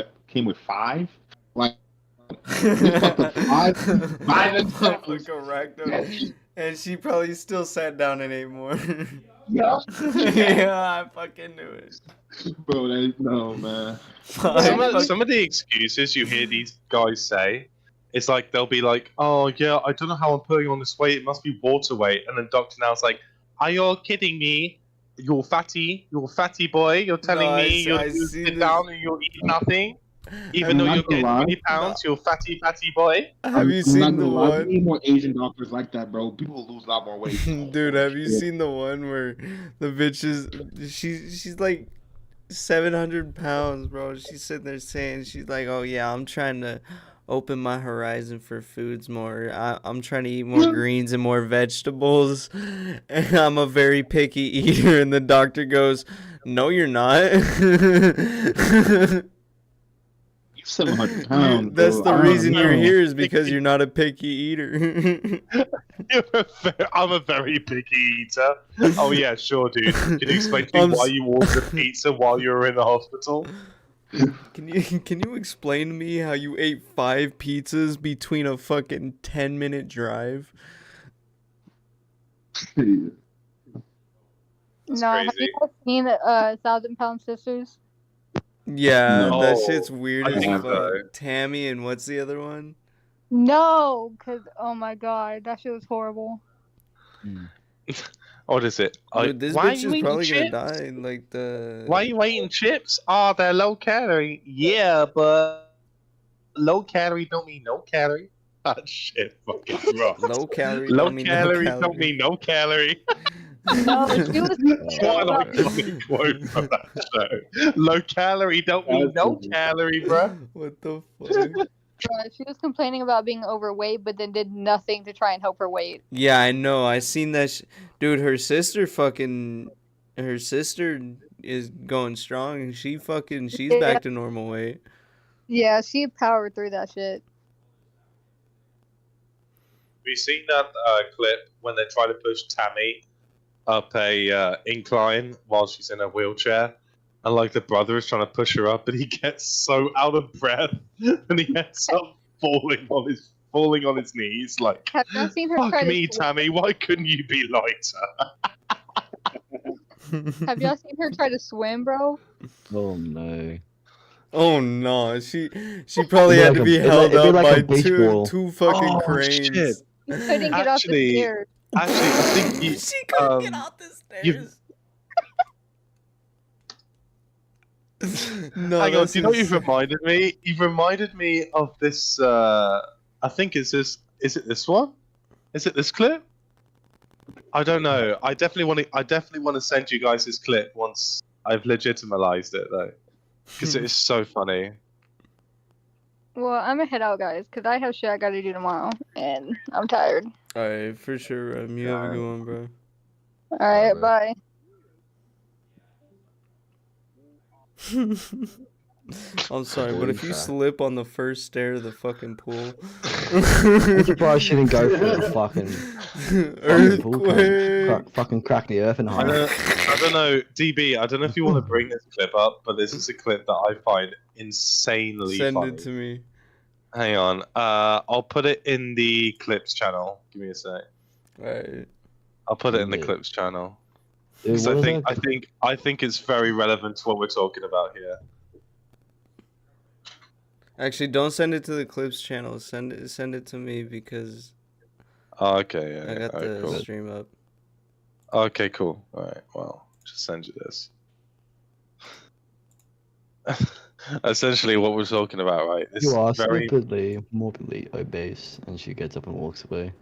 with 5. Like, they fucked up 5 Fucking racked up. And she probably still sat down and ate more. Yeah. Yeah, I fucking knew it. Bro, no, man. Some of the excuses you hear these guys say, it's like they'll be like, "Oh yeah, I don't know how I'm putting on this weight. It must be water weight." And then Dr. Now's like, "Are you kidding me? You're fatty boy. You're telling me you sit down and you'll eat nothing, even though you're getting 20 pounds. You're fatty boy." Have you seen the We one? need more Asian doctors like that, bro. People will lose a lot more weight. Dude, have you seen the one where the bitch is she's like 700 pounds, bro. She's sitting there saying, she's like, "Oh yeah, I'm trying to open my horizon for foods more. I'm trying to eat more greens and more vegetables, and I'm a very picky eater." And the doctor goes, "No, you're not." 700 pounds. That's bro. the reason you're know. here, is because you're not a picky eater. I'm a very picky eater. Oh yeah, sure, dude. Can you explain to me why you ordered a pizza while you were in the hospital? Can you explain to me how you ate 5 pizzas between a fucking 10-minute drive? No, have crazy. you guys seen 1,000-Pound Sisters? Yeah, No. that shit's weird I as think fuck. so. Tammy and what's the other one? No, because, oh my god, that shit was horrible. What is it? Dude, this why are bitch you is eating probably chips? gonna die. Like the. Why are you eating chips? Oh, they're low calorie. Yeah, but low calorie don't mean no calorie. Ah, shit, fucking rough. Low calorie. Low don't mean calorie no don't calorie. mean no calorie. No, she was What an iconic quote from that show. Low calorie don't mean no calorie, bro. What the fuck? she was complaining about being overweight, but then did nothing to try and help her weight. Yeah, I know. I seen that. Dude, her sister is going strong. She's Yeah. back to normal weight. Yeah, she powered through that shit. Have you seen that clip when they try to push Tammy up a incline while she's in a wheelchair? And like the brother is trying to push her up, but he gets so out of breath, and he ends up falling on his knees. Like, Have you seen her fuck try me, to Tammy. Why couldn't you be lighter? Have y'all seen her try to swim, bro? Oh no. Oh no, she probably had to be held it'd be up like by a beach ball. two fucking Oh, cranes. shit. She couldn't get off the Actually, stairs. Actually, I think you, She couldn't get out the stairs. No, hang on, that's do you know what you've insane. reminded me? You've reminded me of this. I think is it this one? Is it this clip? I don't know. I definitely want to send you guys this clip once I've legitimized it though, because it is so funny. Well, I'm gonna head out, guys, because I have shit I gotta do tomorrow, and I'm tired. Alright, for sure, you have a good one, bro. Alright, Alright, bye. I'm sorry, but if you slip on the first stair of the fucking pool, I'm surprised she didn't go for the fucking pool earthquake. fucking crack the earth and I hide. don't know, DB. I don't know if you want to bring this clip up, but this is a clip that I find insanely Send funny. it to me. Hang on. I'll put it in the clips channel. Give me a sec. Right. I'll put it in the Yeah. clips channel. Dude, So what I think it's very relevant to what we're talking about here. Actually, don't send it to the clips channel. Send it to me because Oh, okay, yeah. I got alright, the cool. stream up. Okay, cool. Alright, well, just send you this. Essentially, what we're talking about, right? This You are very stupidly, morbidly obese, and she gets up and walks away.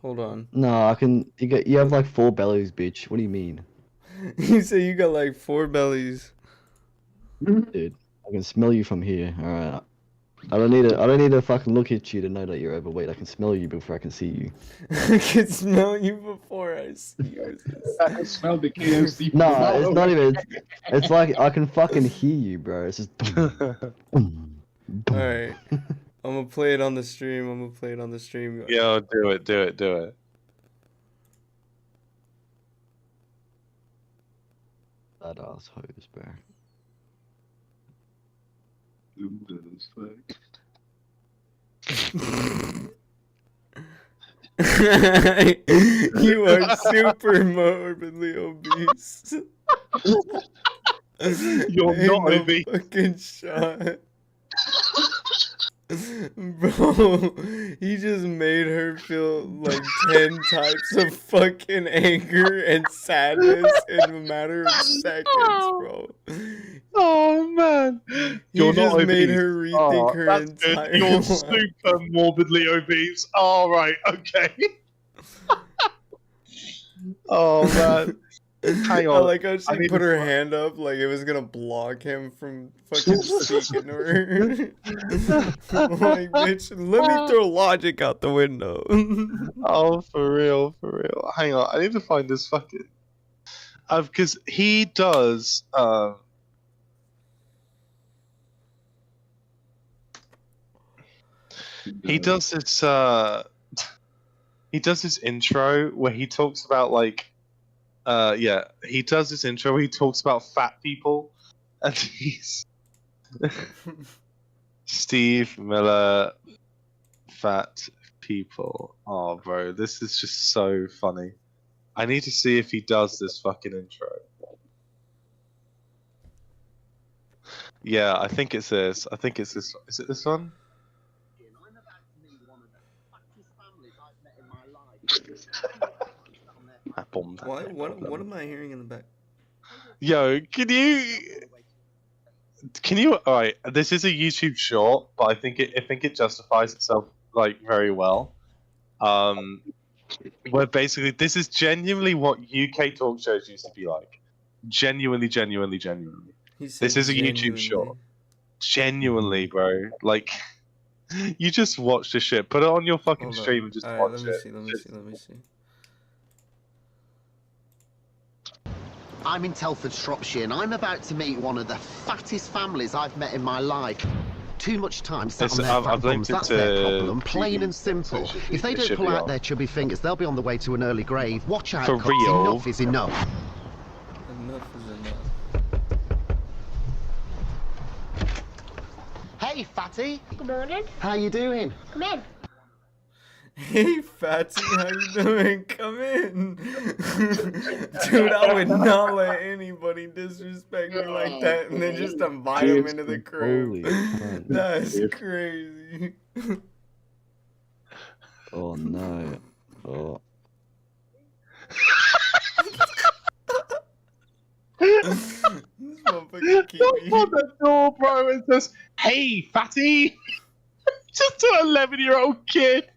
Hold on. No, I can. You have like 4 bellies, bitch. What do you mean, You say you got like 4 bellies. dude? I can smell you from here. All right. I don't need to fucking look at you to know that you're overweight. I can smell you before I can see you. I can smell you before I see you. I smelled the KFC. No, it's not even. It's like I can fucking hear you, bro. It's just. Alright. I'm gonna play it on the stream. Yo, do it. That ass hose, bro. You are super morbidly obese. You're Ain't not no obese. fucking shot. Bro, he just made her feel like 10 types of fucking anger and sadness in a matter of seconds, bro. Oh man, He you're just not made obese. her rethink her that's good. entire You're life. super morbidly obese. All right, okay. Oh man, hang I on. like how I she need put to her find- hand up like it was gonna block him from fucking speaking to her. Like, bitch, let me throw logic out the window. Oh, for real. Hang on, I need to find this fucking. Because he does. He does this. He does this intro where he talks about like. Yeah, he does this intro where he talks about fat people, and he's. Steve Miller, fat people. Oh, bro, this is just so funny. I need to see if he does this fucking intro. Yeah, I think it's this. Is it this one? I bombed that. What am I hearing in the back? Yo, can you? All right, this is a YouTube short, but I think it justifies itself like very well. Where basically this is genuinely what UK talk shows used to be like. Genuinely. He said This is a genuinely. YouTube short. Genuinely, bro. Like, you just watch this shit. Put it on your fucking Hold on. stream and just Alright, watch let it. me see. I'm in Telford, Shropshire, and I'm about to meet one of the fattest families I've met in my life. Too much time sat on their I've fat linked bums, it that's to their problem, plain TV, and simple. so If they it don't should pull be out on. their chubby fingers, they'll be on the way to an early grave. Watch out, For cops. real? Enough is enough. Enough is enough. Hey, fatty. Good morning. How you doing? Come in. Hey, Fatty, how you doing? Come in. Dude, I would not let anybody disrespect me like that and then just invite him into the crib. Holy cunt. That's crazy. Oh no. Oh. This motherfucker keep Knock on the door, bro, and says, "Hey, fatty." Just an 11-year-old kid.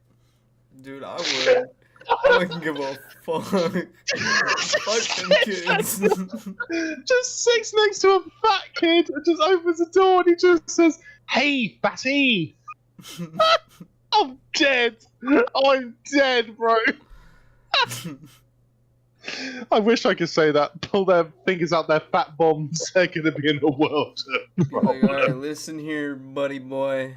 Dude, I would. I wouldn't give a fuck. Fuck them kids. Just sits next to a fat kid and just opens the door and he just says, "Hey, fatty." I'm dead. I'm dead, bro. I wish I could say that. Pull their fingers out their fat bombs. They're going to be in a world of Like, all right, problem. listen here, buddy boy.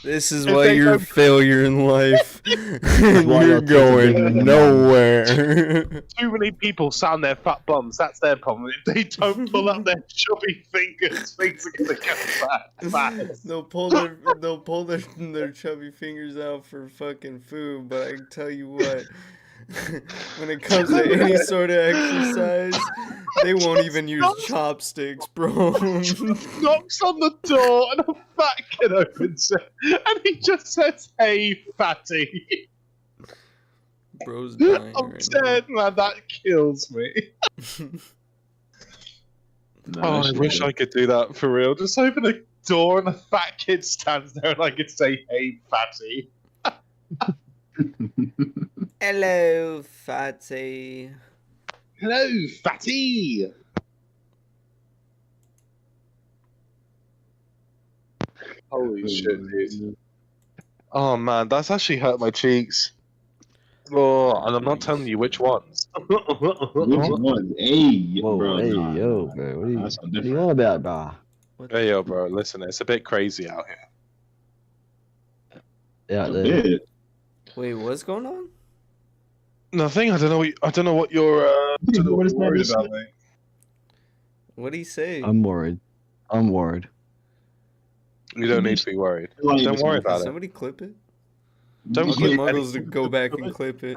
This is If why they you're a don't- failure in life. And why you're not take a big going man. nowhere. Too many people sound their fat bums. That's their problem. If they don't pull out their chubby fingers, things are going to get bad fast. they'll pull their chubby fingers out for fucking food, but I can tell you what, when it comes to any sort of exercise, they won't even use chopsticks, bro. Knocks on the door and a fat kid opens it, and he just says, "Hey, fatty." Bro's dying I'm right now. dead, man. That kills me. Nah, I wish I could do that for real. Just open a door and a fat kid stands there, and I could say, "Hey, fatty." Hello, fatty. Hello, fatty. Holy shit, dude. Oh man, that's actually hurt my cheeks. Oh, and I'm not telling you which ones. Which one? Hey, Whoa, bro. hey, nah, yo, nah, bro. nah, that's What are you different. on about, bro? Hey, yo, bro, listen, it's a bit crazy out here. Out A there. bit. Wait, what's going on? Nothing. I don't know. I don't know what you're. Don't know what you're worried about, mate. What'd he say? I'm worried. I'm worried. You don't need to be worried. Like, Don't worry Can about it. somebody clip it? Don't I'll clip get Muggles to go back and clip it.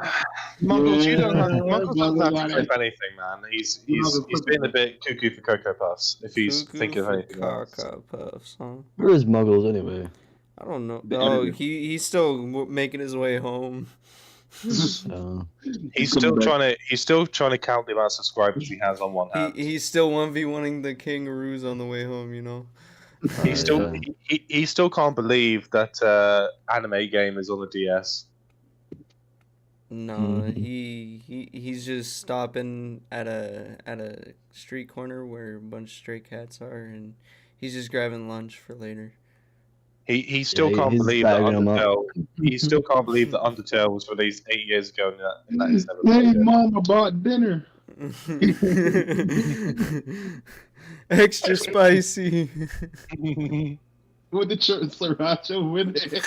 Muggles, you don't have, Yeah, Muggles doesn't have to Muggles, clip anything, man. He's Muggles being a clip bit cuckoo for Cocoa Puffs if he's Cuckoo thinking of for anything else. Cocoa Puffs, huh? Where is Muggles anyway? I don't know. The Oh, editor. he's still making his way home. He's still trying to count the amount of subscribers he has on one hand. He's still 1v1ing the kangaroos on the way home, you know. He still yeah. he still can't believe that anime game is on the DS. No, Mhm. he's just stopping at a street corner where a bunch of stray cats are, and he's just grabbing lunch for later. He still Yeah, can't he's believe that bagging 'em up. Undertale. He still can't believe that Undertale was released 8 years ago, and that is never Hey, played it. mama bought dinner. Extra spicy. With the church sriracha with it.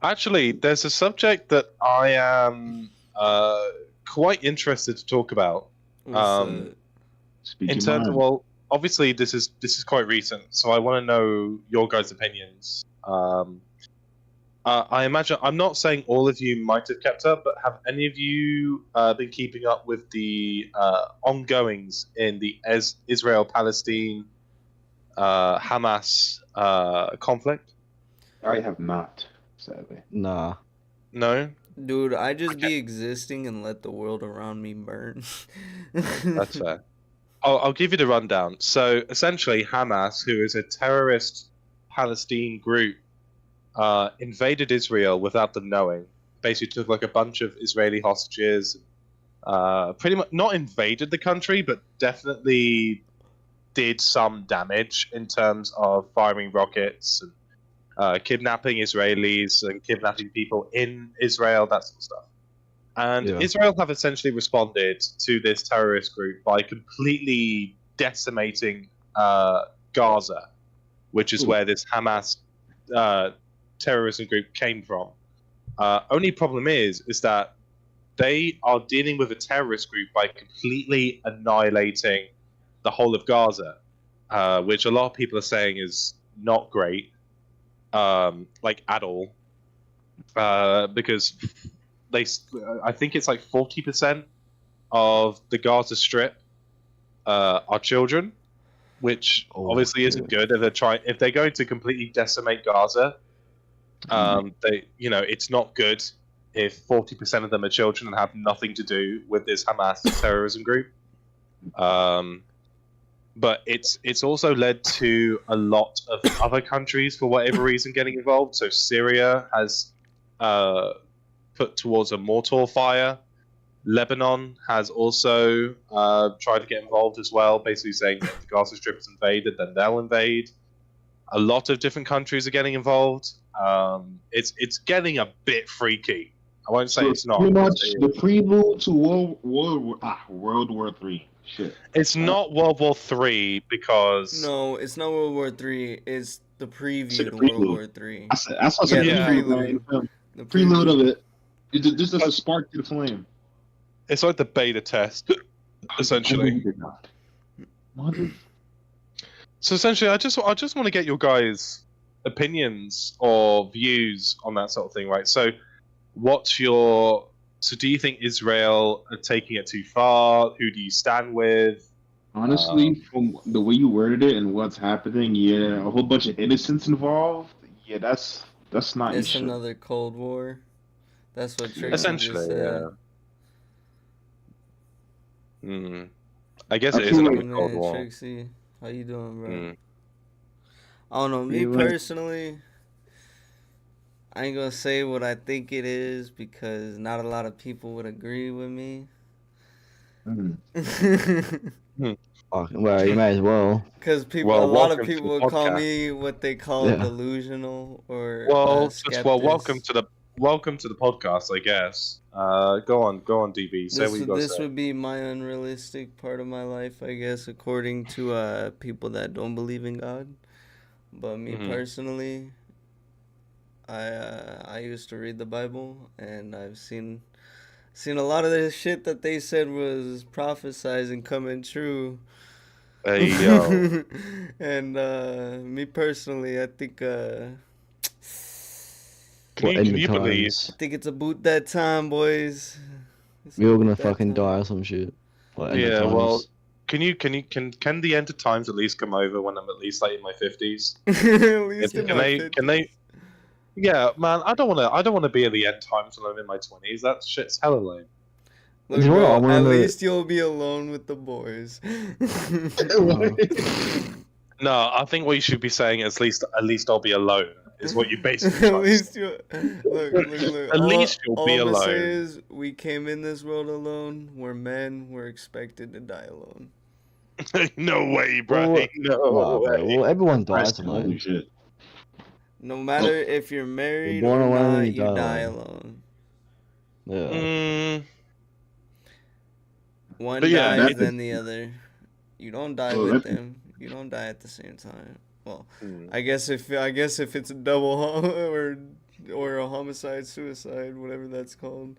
Actually, there's a subject that I am quite interested to talk about. What's that? Speak In your terms of, mind. well, obviously this is quite recent, so I want to know your guys' opinions. I imagine I'm not saying all of you might have kept up, but have any of you been keeping up with the ongoings in the Israel-Palestine Hamas conflict? I have not, sadly. Nah. No, Dude, I just be existing and let the world around me burn. that's fair. I'll give you the rundown. So essentially, Hamas, who is a terrorist Palestine group, invaded Israel without them knowing. Basically, took like a bunch of Israeli hostages. Pretty much not invaded the country, but definitely did some damage in terms of firing rockets and kidnapping Israelis and kidnapping people in Israel, that sort of stuff. And Yeah. Israel have essentially responded to this terrorist group by completely decimating Gaza, which is where this Hamas terrorism group came from. Only problem is that they are dealing with a terrorist group by completely annihilating the whole of Gaza, which a lot of people are saying is not great, like at all, because I think it's like 40% of the Gaza Strip are children, which Oh, obviously isn't good. If they're going to completely decimate Gaza, it's not good if 40% of them are children and have nothing to do with this Hamas terrorism group. But it's also led to a lot of other countries, for whatever reason, getting involved. So Syria has put towards a mortar fire. Lebanon has also tried to get involved as well, basically saying that if the Gaza Strip is invaded, then they'll invade. A lot of different countries are getting involved. It's getting a bit freaky. I won't say So it's not. pretty much the prelude to World War Three. Shit. It's not World War Three because No, it's not World War Three. It's the preview the to World prelude. War Three. That's what's Yeah, the the Yeah. prelude. prelude. The Prelude of prelude. it. It's just a spark to the flame. it's like the beta test, essentially. Mother- So essentially, I just want to get your guys' opinions or views on that sort of thing, right? So, so do you think Israel are taking it too far? Who do you stand with? Honestly, from the way you worded it and what's happening, yeah, a whole bunch of innocents involved. Yeah, that's not your It's shit. another Cold War. That's what Trixie Essentially, just said. yeah. I guess I it is feel another like- Cold Man, War. Trixie, how you doing, bro? Mm. I don't know. Me You went- personally, I ain't gonna say what I think it is because not a lot of people would agree with me. Mm. Oh, well, you may as well. Because people, Well, a lot of welcome to people the would call podcast. me what they call Yeah. delusional or Welcome to the podcast, I guess. Go on, DB. Say what you got to This say. would be my unrealistic part of my life, I guess, according to people that don't believe in God. But me Mhm. personally, I used to read the Bible, and I've seen a lot of the shit that they said was prophesized and coming true. Hey, yo. And me personally, I think Can What you end of believe? times? I think it's about that time, boys. It's We're all gonna about that fucking time. die or some shit. What end of Yeah, times? well, can the end of times at least come over when I'm at least like in my 50s? At least in Can my they? 50s. Can they? Yeah, man, I don't want to be at the end times when I'm in my 20s. That shit's hella lame. Look, You know what I bro, wanna at know? least you'll be alone with the boys. No, I think what you should be saying is at least I'll be alone. Is what you basically At trying to least say. you look. At least you'll all be I'm gonna say alone. is we came in this world alone. We're men. We're expected to die alone. No way, bro. Well, No Wow, way. bro. Well, everyone dies That's holy alone. shit. No matter if you're married born or alone, not, you you die die alone. alone. Yeah. Mm, One But yeah, dies, that's- then the other. You don't die Oh, with that's- them. You don't die at the same time. Well, mm. I guess if it's a double or a homicide, suicide, whatever that's called.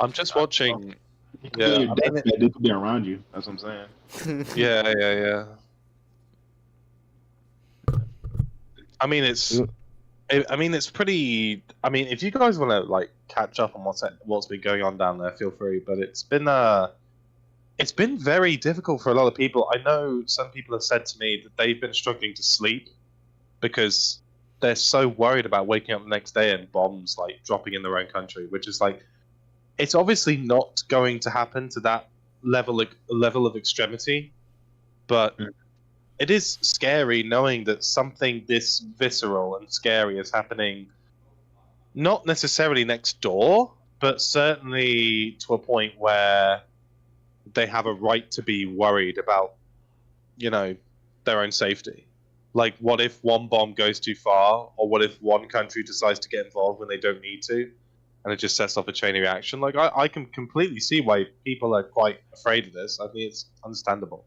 I'm just watching. You could Yeah, be on I your mean, deathbed, they could be around you. That's what I'm saying. Yeah. I mean, it's pretty. I mean, if you guys want to like catch up on what's been going on down there, feel free. But it's been very difficult for a lot of people. I know some people have said to me that they've been struggling to sleep because they're so worried about waking up the next day and bombs like dropping in their own country, which is like, it's obviously not going to happen to that level of extremity, but it is scary knowing that something this visceral and scary is happening, not necessarily next door, but certainly to a point where they have a right to be worried about, their own safety. Like, what if one bomb goes too far, or what if one country decides to get involved when they don't need to, and it just sets off a chain reaction? Like, I can completely see why people are quite afraid of this. I think it's understandable.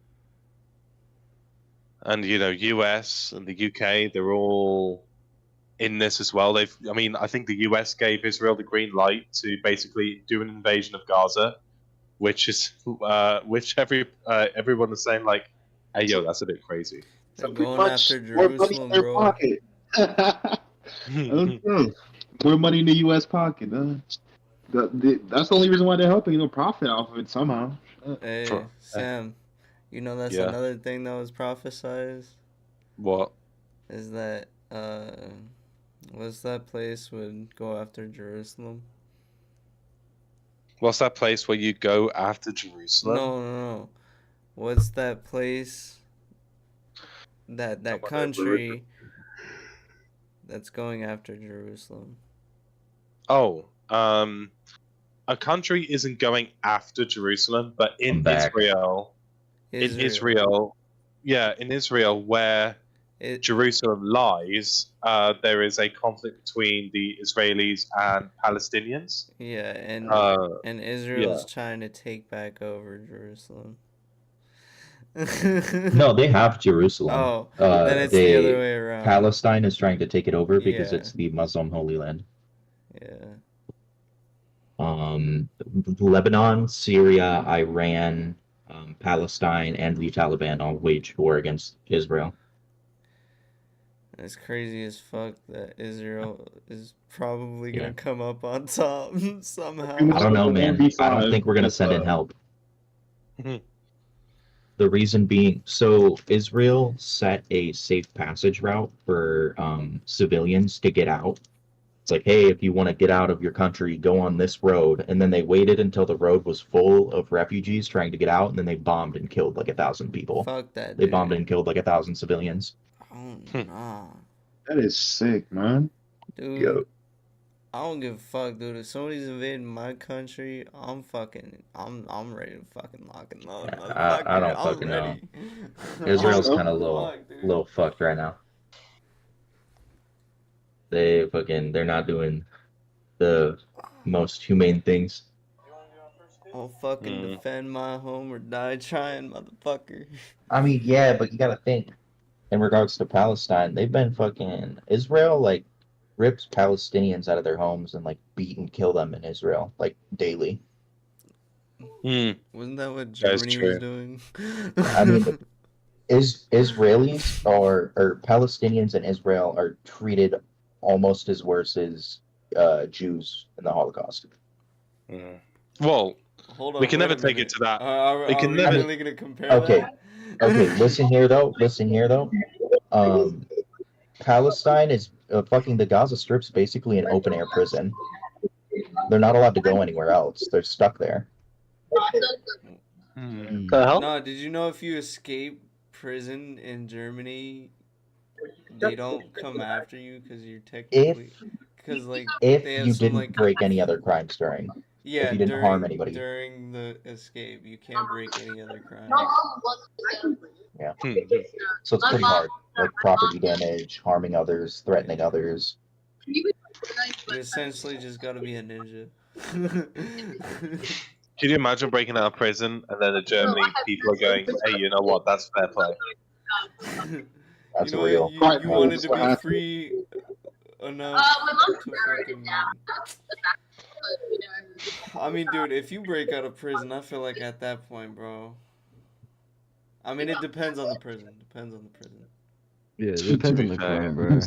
And US and the UK, they're all in this as well. I think the US gave Israel the green light to basically do an invasion of Gaza, which everyone is saying like, hey yo, that's a bit crazy. They're So pretty going much after more money Jerusalem, in their bro. pocket. Okay. More money in the U.S. pocket. That's the only reason why they're helping. Profit off of it somehow. Hey, For- Sam, that's Yeah. another thing that was prophesized. What? Is that what's that place would go after Jerusalem? What's that place where you go after Jerusalem? No. What's that place? That country that's going after Jerusalem. Oh, a country isn't going after Jerusalem, but in I'm back. Israel, in Israel, where Jerusalem lies, there is a conflict between the Israelis and Palestinians. Yeah, and Israel's yeah. trying to take back over Jerusalem. No, they have Jerusalem. Oh, then it's the other way around. Palestine is trying to take it over because Yeah. it's the Muslim Holy Land. Yeah. Lebanon, Syria, Iran, Palestine, and the Taliban all waged war against Israel. It's crazy as fuck that Israel is probably gonna come up on top somehow. I don't know, man. I don't think we're gonna send in help. The reason being, so Israel set a safe passage route for civilians to get out. It's like, hey, if you want to get out of your country, go on this road. And then they waited until the road was full of refugees trying to get out, and then they bombed and killed like 1,000 people. Fuck that. They bombed and killed like 1,000 civilians. Oh, nah. That is sick, man. Dude, Yo. I don't give a fuck, dude. If somebody's invading my country, I'm ready to fucking lock and load. I don't fucking know. Israel's kind of little fucked right now. They're not doing the most humane things. I'll fucking defend my home or die trying, motherfucker. I mean, yeah, but you gotta think. In regards to Palestine, they've been fucking Israel, like, rips Palestinians out of their homes and, like, beat and kill them in Israel, like, daily. Wasn't that what Germany was doing? I mean, Israelis or Palestinians in Israel are treated almost as worse as Jews in the Holocaust. Well, hold on, we can never take it to that. Are we really gonna compare okay. that? Okay, listen here though. Palestine is fucking the Gaza Strip's basically an open air prison. They're not allowed to go anywhere else. They're stuck there. The hell? No, did you know if you escape prison in Germany, they don't come after you because you're technically if you didn't break any other crimes during. Yeah, if you didn't harm anybody during the escape, you can't break any other crimes. Yeah. So it's pretty hard, like property damage, harming others, threatening others. You essentially just gotta be a ninja. Can you imagine breaking out of prison and then in Germany people are going, hey, you know what, that's fair play. That's real. You wanted to be free enough to fucking... I mean, dude, if you break out of prison, I feel like at that point, bro... I mean, it depends on the prison. Yeah, it depends on the crime, bro.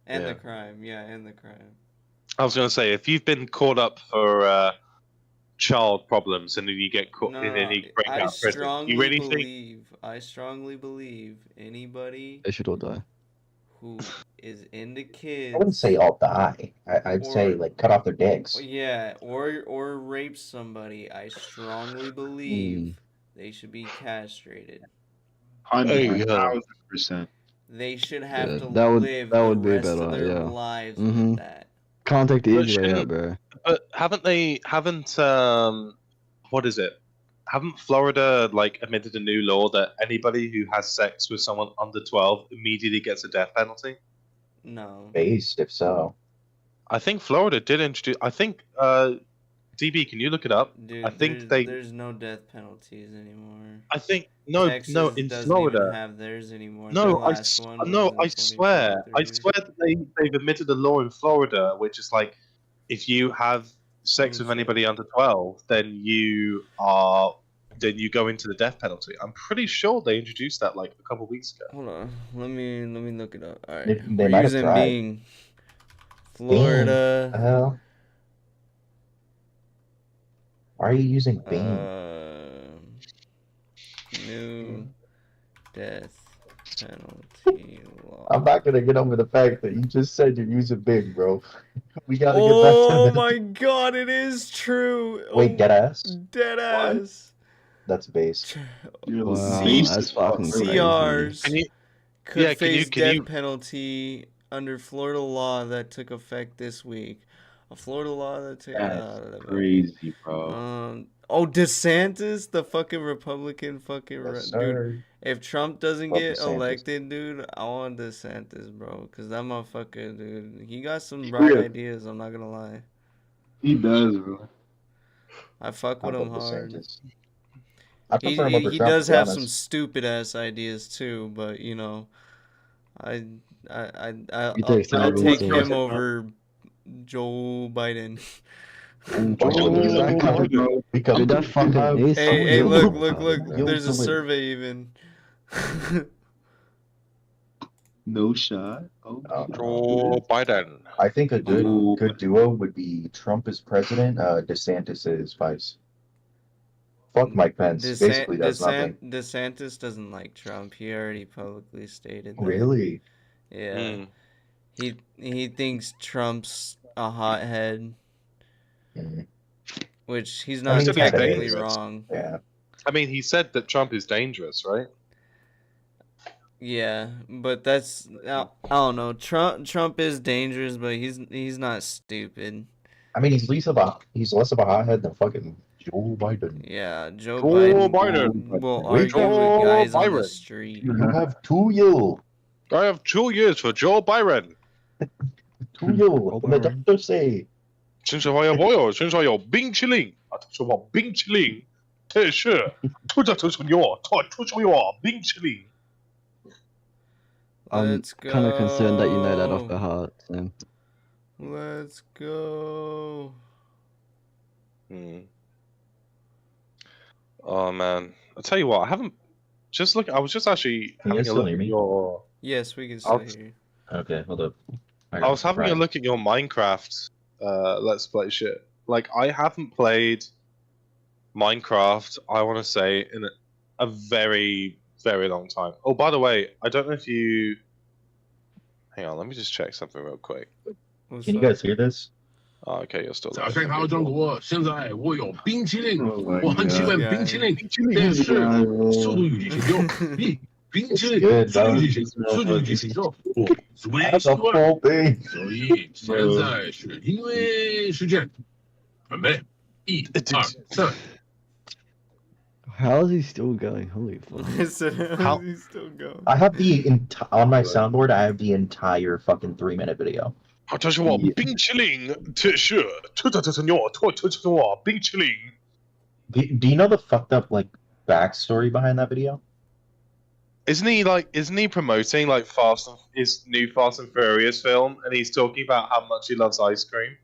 And the crime, and the crime. I was gonna say, if you've been caught up for child problems and then you get caught and then you break out of prison, you really think? I strongly believe anybody they should all die. Who is into kids. I wouldn't say all die. I'd say like cut off their dicks. Yeah, or rape somebody. I strongly believe they should be castrated. 100,000%. They should have to live the rest of their lives with that. Can't take the easy way out, bro. But haven't what is it? Haven't Florida like admitted a new law that anybody who has sex with someone under 12 immediately gets a death penalty? No. Based, if so. I think Florida did introduce. I think DB, can you look it up? Dude, I think there's no death penalties anymore. I think Texas no in doesn't Florida even have theirs anymore. No, I swear they've admitted a law in Florida which is like if you have sex with anybody under 12, then you go into the death penalty. I'm pretty sure they introduced that like a couple of weeks ago. Hold on, let me look it up. All right, they might have tried. Bing. Florida. Hell. Why are you using Bing? New death penalty law. I'm not gonna get over the fact that you just said you're using Bing, bro. We gotta get back to Oh my god, it is true. Wait, deadass? Deadass. That's based. Wow, that's fucking crazy. CRs could face death penalty under Florida law that took effect this week. a Florida law that That's crazy, bro. DeSantis, the fucking Republican fucking Yes, dude. sir. If Trump doesn't Love get DeSantis. elected, dude, I want DeSantis, bro, cause that motherfucker, dude, he got some bright ideas. I'm not gonna lie. He does, bro. I fuck with him hard. DeSantis. I prefer him over He Trump, does to be have some honest. stupid ass ideas too, but you know, I You take some I'll of take these, him over Joe Biden. Because Dude, that fucking he's so Hey, young. look! Yo, There's a so wait. survey even. No shot. Oh, Joe Biden. I think a good Ooh. good duo would be Trump as president, DeSantis as vice. Fuck Mike Pence. Basically does nothing. DeSantis doesn't like Trump. He already publicly stated that. Really? Yeah. He thinks Trump's a hothead, Mm. which he's I not mean, he kinda technically is. wrong. Yeah. I mean, he said that Trump is dangerous, right? Yeah, but that's I don't know. Trump is dangerous, but he's not stupid. I mean, he's less of a hothead than fucking Joe Biden. Yeah, Joe Joe Biden Biden. will Wait, argue with guys on the Byron. street. You have 2 years. I have 2 years for Joe Biden. 2 years. What the doctor say? 身上有朋友，身上有冰淇淋啊！他说我冰淇淋，这是出着出有冰淇淋。 I'm Let's go. kind of concerned that you know that off the heart. So. Let's go. Oh man, I'll tell you what. I haven't just look. I was just actually Can you having a still look hear at me? your. Yes, we can still hear you. Okay, hold up. I was having a look at your Minecraft Let's Play shit. Like, I haven't played Minecraft, I want to say, in a very, very long time. Oh, by the way, I don't know if you... Hang on, let me just check something real quick. What's Can you up? guys hear this? Oh, okay, you're still 早上好，中国！现在我有冰淇淋， Oh my 我很喜欢 God. 冰淇淋，但是速度与激情中，冰淇淋， Good, 速度 bro. 与激情，速度与激情中，我最 That's 喜 a 欢。 full thing. 所以现在是因为时间，准备，1、2、3。 How is he still going? Holy fuck. I said, how How- does he still go? I have on my soundboard. I have the entire fucking 3-minute video. 啊，这是我冰淇淋，这是我冰淇淋。 Do you know the fucked up like backstory behind that video? Isn't he promoting like his new Fast and Furious film, and he's talking about how much he loves ice cream?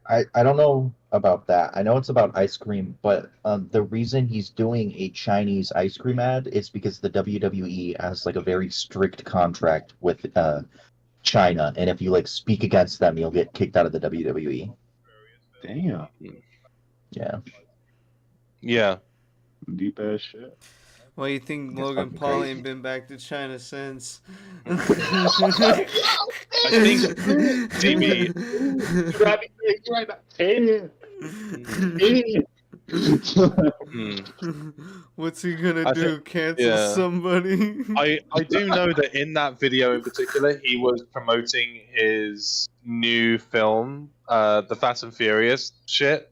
I don't know about that. I know it's about ice cream, but the reason he's doing a Chinese ice cream ad is because the WWE has like a very strict contract with China, and if you like speak against them, you'll get kicked out of the WWE. damn. Yeah. Yeah. Deep ass shit. Well, you think It's Logan fucking Paul crazy. ain't been back to China since? I think Jimmy. What's he gonna I do? think- Cancel yeah. somebody? I do know that in that video in particular, he was promoting his new film, the Fast and Furious shit.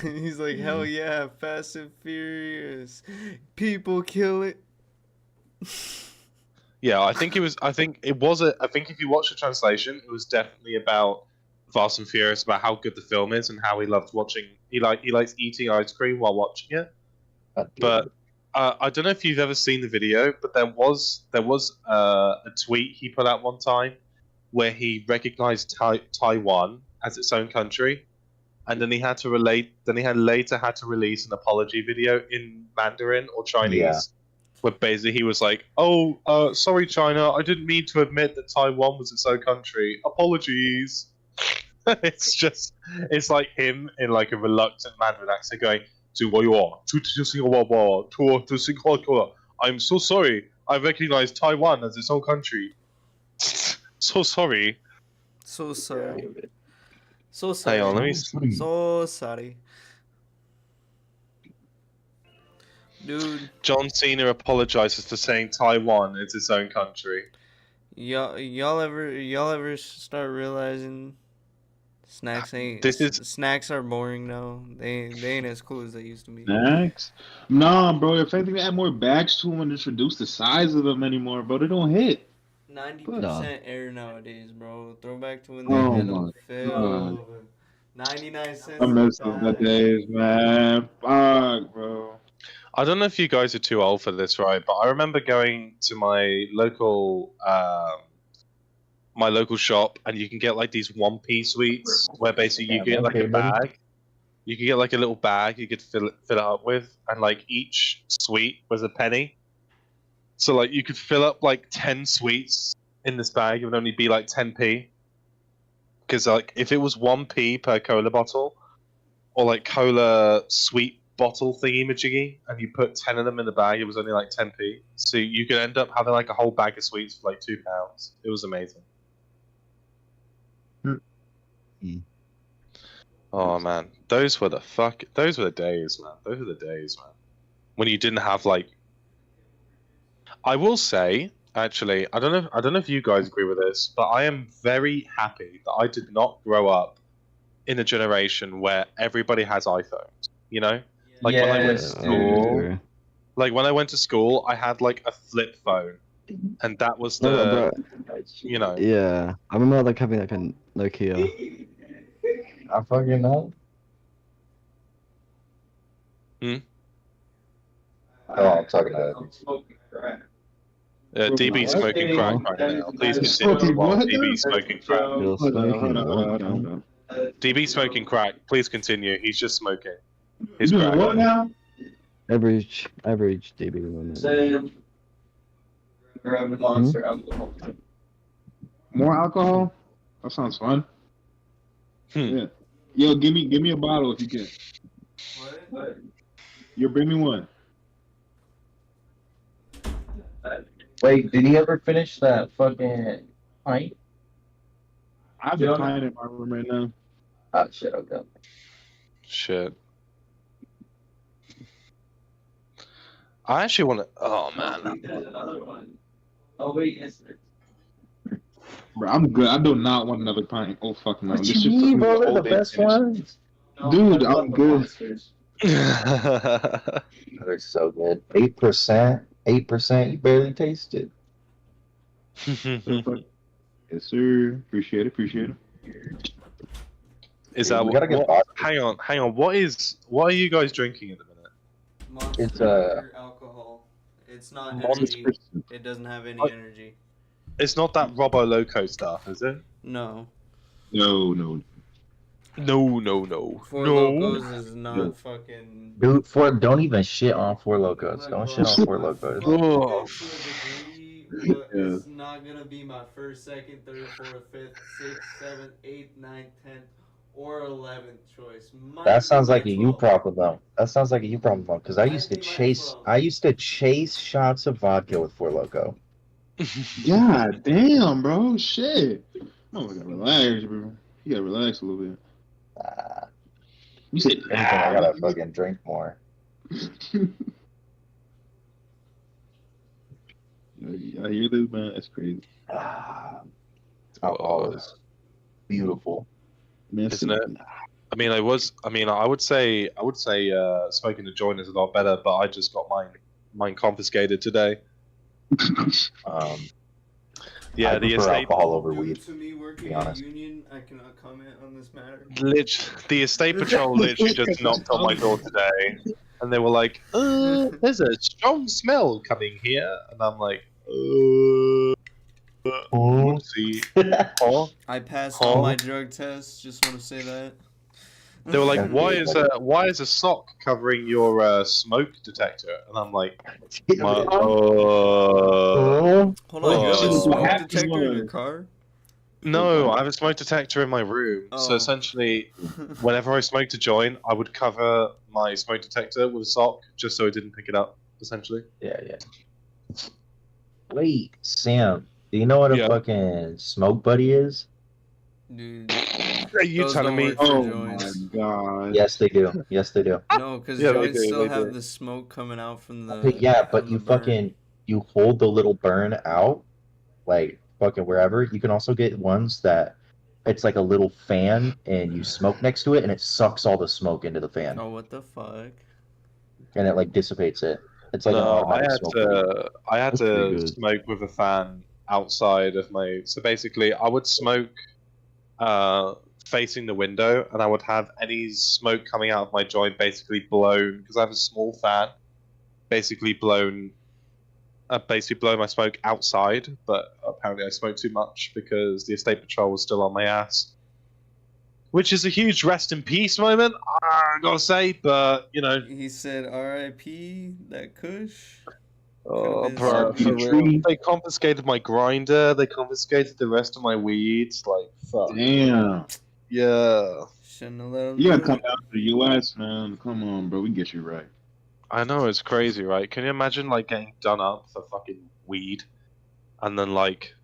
He's like, hell yeah, Fast and Furious. People kill it. Yeah, I think if you watch the translation, it was definitely about Fast and Furious, about how good the film is and how he loved watching. He likes eating ice cream while watching it. But I don't know if you've ever seen the video, but there was a tweet he put out one time where he recognized Taiwan as its own country, and then he later had to release an apology video in Mandarin or Chinese, Yeah. where basically he was like, "Oh, sorry, China, I didn't mean to admit that Taiwan was its own country. Apologies." It's like him in like a reluctant Mandarin accent going, I'm so sorry. I recognize Taiwan as its own country. So sorry. So sorry. So sorry. Hang on, let me. So sorry. Dude, John Cena apologizes for saying Taiwan is its own country. y'all ever start realizing Snacks are boring now. They ain't as cool as they used to be. Snacks? Nah, bro. If anything, they add more bags to them and just reduce the size of them anymore, bro. They don't hit. 90% air nowadays, bro. Throwback to when they Oh had my them god. filled. 99 I cents a miss those bag. days, man. Fuck, bro. I don't know if you guys are too old for this, right? But I remember going to my local shop, and you can get like these 1p sweets, where basically you get like a bag. You could get like a little bag you could fill it up with, and like each sweet was a penny. So like you could fill up like 10 sweets in this bag, it would only be like 10p. Because like if it was 1p per cola bottle, or like cola sweet bottle thingy majiggy, and you put 10 of them in the bag, it was only like 10p. So you could end up having like a whole bag of sweets for like £2. It was amazing. Oh man, those were the days, man. Those were the days, man. When you didn't have like. I will say, actually, I don't know if you guys agree with this, but I am very happy that I did not grow up in a generation where everybody has iPhones. You know, like when I went to school. Like when I went to school, I had like a flip phone, and that was the, you know. Yeah, I remember like having like a Nokia. I fucking know. Hmm. Oh, I'm talking about DB smoking crack right now. Please continue while DB smoking crack. You're smoking what? DB smoking crack. Please continue. He's just smoking. He's You doing crack. what now? Average DB woman. More alcohol? That sounds fun. Yeah. Yo, give me a bottle if you can. What? Yo, bring me one. Wait, did he ever finish that fucking pint? I have a pint in my room right now. Oh shit, okay. Shit. I actually want to. Oh man. Oh wait, yes. Bro, I'm good. I do not want another pint. Oh fuck no. What This you shit mean, took me bro? the They're whole the day best to finish. ones. Dude, I'm good. They're so good. 8%. You barely taste it. Yes, sir. Appreciate it. Is that We gotta get what? Hang on. What are you guys drinking at the minute? Monster It's, alcohol. It's not Monster- energy. It doesn't have any energy. It's not that Robo Loco stuff, is it? No. No. Four Locos is not fucking. Dude, don't even shit on Four Locos. Don't shit on Four Locos. Oh. To a degree, but Yeah. it's not gonna be my first, second, third, fourth, fifth, sixth, seventh, eighth, ninth, 10th, or 11th choice. That sounds like a you problem though. Because I used to chase shots of vodka with Four Loco. God damn, bro. Shit. Oh, I gotta relax, bro. You gotta relax a little bit. You said Anything, I gotta fucking drink more. I hear this, man. That's crazy. Alcohol is beautiful. Man, Isn't it? I would say smoking a joint is a lot better, but I just got mine confiscated today. Yeah, I the prefer estate alcohol over Due weed. to me working be at honest. Union, I cannot comment on this matter. the estate patrol literally just knocked on my door today, and they were like, "There's a strong smell coming here," and I'm like, "See." I passed all my drug tests. Just want to say that. They were like, "Why is a sock covering your smoke detector?" And I'm like, Hold on, you have a Oh. smoke detector in your car? "No, I have a smoke detector in my room." So Oh. essentially, whenever I smoked a joint, I would cover my smoke detector with a sock just so it didn't pick it up. Essentially. Yeah. Wait, Sam, do you know what a Yeah. fucking smoke buddy is? Dude, Are you those telling don't me? work for Oh joints. my god. Yes, they do. No, because Yeah, they joints do, still they have do. the smoke coming out from the. Okay, yeah, but from you the burn. fucking hold the little burn out, like fucking wherever. You can also get ones that it's like a little fan, and you smoke next to it, and it sucks all the smoke into the fan, Oh, what the fuck? and it like dissipates it. It's like an No, automatic smoke break. I had That's pretty to good. smoke with a fan outside of my. So basically, I would smoke facing the window, and I would have any smoke coming out of my joint basically blown because I have a small fan. Basically blown. Basically blow my smoke outside, but apparently I smoked too much because the estate patrol was still on my ass. Which is a huge rest in peace moment, I gotta say, but you know. He said, "R.I.P. that Kush." Oh, Could've been bro, something. for real. They confiscated my grinder. They confiscated the rest of my weeds. Like, fuck. Damn. Yeah. Shouldn't have let him You gotta do come it. down to the U.S., man. Come on, bro. We can get you right. I know, it's crazy, right? Can you imagine, like, getting done up for fucking weed? And then, like,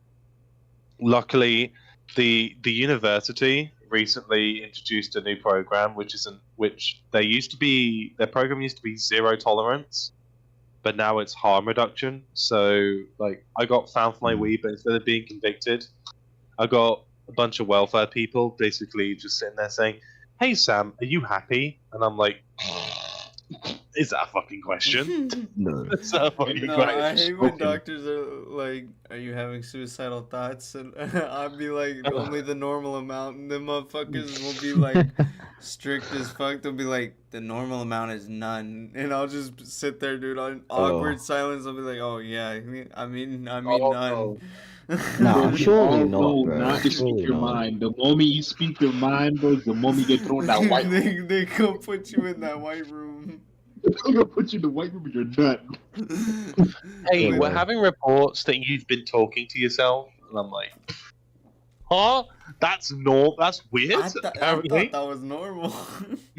luckily, the university recently introduced a new program, which their program used to be zero tolerance, but now it's harm reduction. So, like, I got found for my weed, but instead of being convicted, I got a bunch of welfare people basically just sitting there saying, "Hey Sam, are you happy?" And I'm like, "Is that a fucking question? No. Is that a fucking No, I question?" hate when Okay. doctors are like, "Are you having suicidal thoughts?" And I'd be like, "Only the normal amount." And then motherfuckers will be like, strict as fuck. They'll be like, "The normal amount is none," and I'll just sit there, dude, on awkward silence. I'll be like, "Oh yeah, I mean none." Nah, Bro, we surely all not, know bro. not to speak Surely your not. mind. The moment you speak your mind, bro, is the moment you get thrown in that white room. they come put you in that white room. They're gonna put you in the white room and you're done. Hey, Yeah. we're having reports that you've been talking to yourself, and I'm like, huh? That's weird. I thought Apparently. that was normal.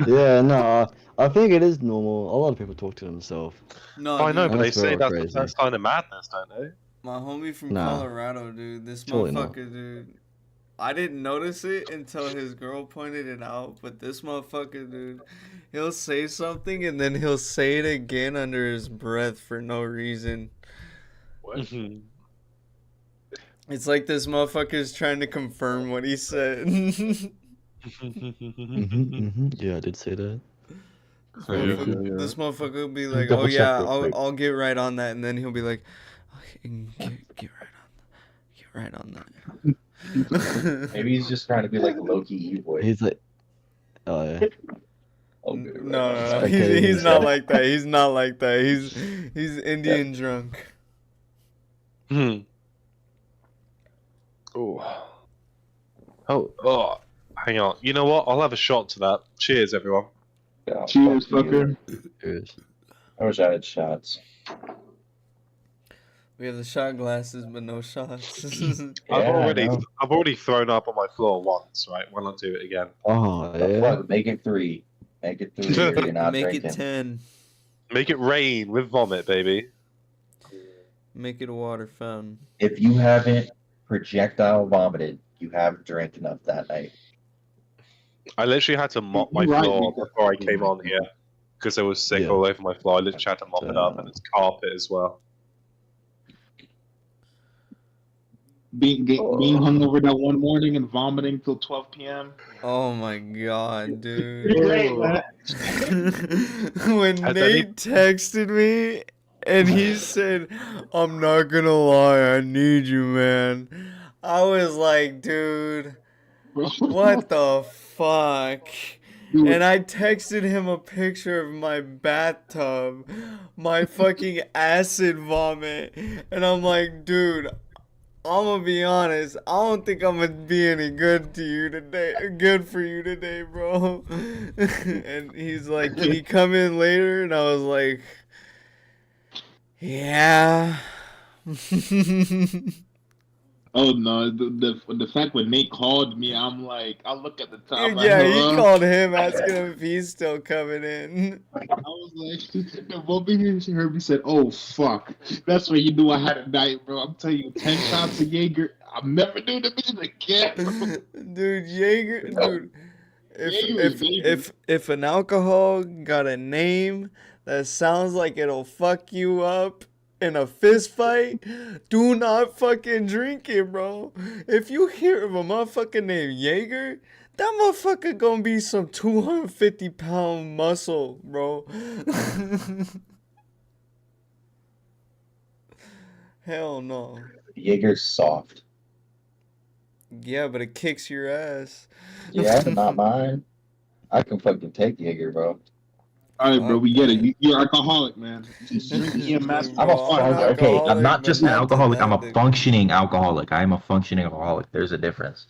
Yeah, no, I think it is normal. A lot of people talk to themselves. No, I know, dude, but they That's say very that's the crazy. first sign of madness, don't they? my homie from Nah. Colorado, dude. This Surely not. motherfucker, dude. I didn't notice it until his girl pointed it out, but this motherfucker, dude, he'll say something and then he'll say it again under his breath for no reason. Mhm. It's like this motherfucker's trying to confirm what he said. Yeah, I did say that. This motherfucker will be like, Double "Oh check yeah, real quick. I'll get right on that," and then he'll be like, "Okay, get right on that." Maybe he's just trying to be like a low-key E-boy. He's like, oh yeah. No, Okay, no, right. he's not like that. He's not like that. He's Indian drunk. Hmm. Oh. Oh. Hang on. You know what? I'll have a shot to that. Cheers, everyone. Yeah, Cheers, fuck you. fucker. Cheers. I wish I had shots. We have the shot glasses, but no shots. I've Yeah, I know. already thrown up on my floor once, right? Why not do it again? Oh The yeah. fuck? Make it 3. Make it 3 or you're not Make drinking. it 10. Make it rain with vomit, baby. Make it a water fountain. If you haven't projectile vomited, you haven't drank enough that night. I literally had to mop my You're right, floor Nico. before I came on here because there was sick Yeah. all over my floor. I literally had to mop it up, and it's carpet as well. Being hungover that one morning and vomiting till 12 p.m. Oh my god, dude. Great, man. When Has Nate texted me and he said, "I'm not gonna lie, I need you, man," I was like, dude, what the fuck? Dude, And I texted him a picture of my bathtub, my fucking acid vomit, and I'm like, dude, I'm gonna be honest, I don't think I'm gonna be any good to you today, good for you today, bro. And he's like, "Can you come in later?" And I was like, "Yeah." oh no, the fact when Nate called me, I'm like, I look at the top. Yeah, he called him asking him if he's still coming in. I was like, the moment he heard me said, "Oh fuck," that's when you knew I had a night, bro. I'm telling you, 10 shots of Jaeger, I'm never doing the bitch again. Dude, Jaeger, dude. Jaeger is Jaeger. If an alcohol got a name that sounds like it'll fuck you up, in a fist fight, do not fucking drink it, bro. If you hear of a motherfucker named Jaeger, that motherfucker gonna be some 250-pound muscle, bro. Hell no. Jaeger's soft. Yeah, but it kicks your ass. Yeah, but not mine. I can fucking take Jaeger, bro. All right, bro, Fuck we get it. that. You're alcoholic, man. You just drink and master. I'm a Bro, I'm an okay. I'm alcoholic, not but just an not to alcoholic. I'm that a degree. functioning alcoholic. I am a functioning alcoholic. There's a difference,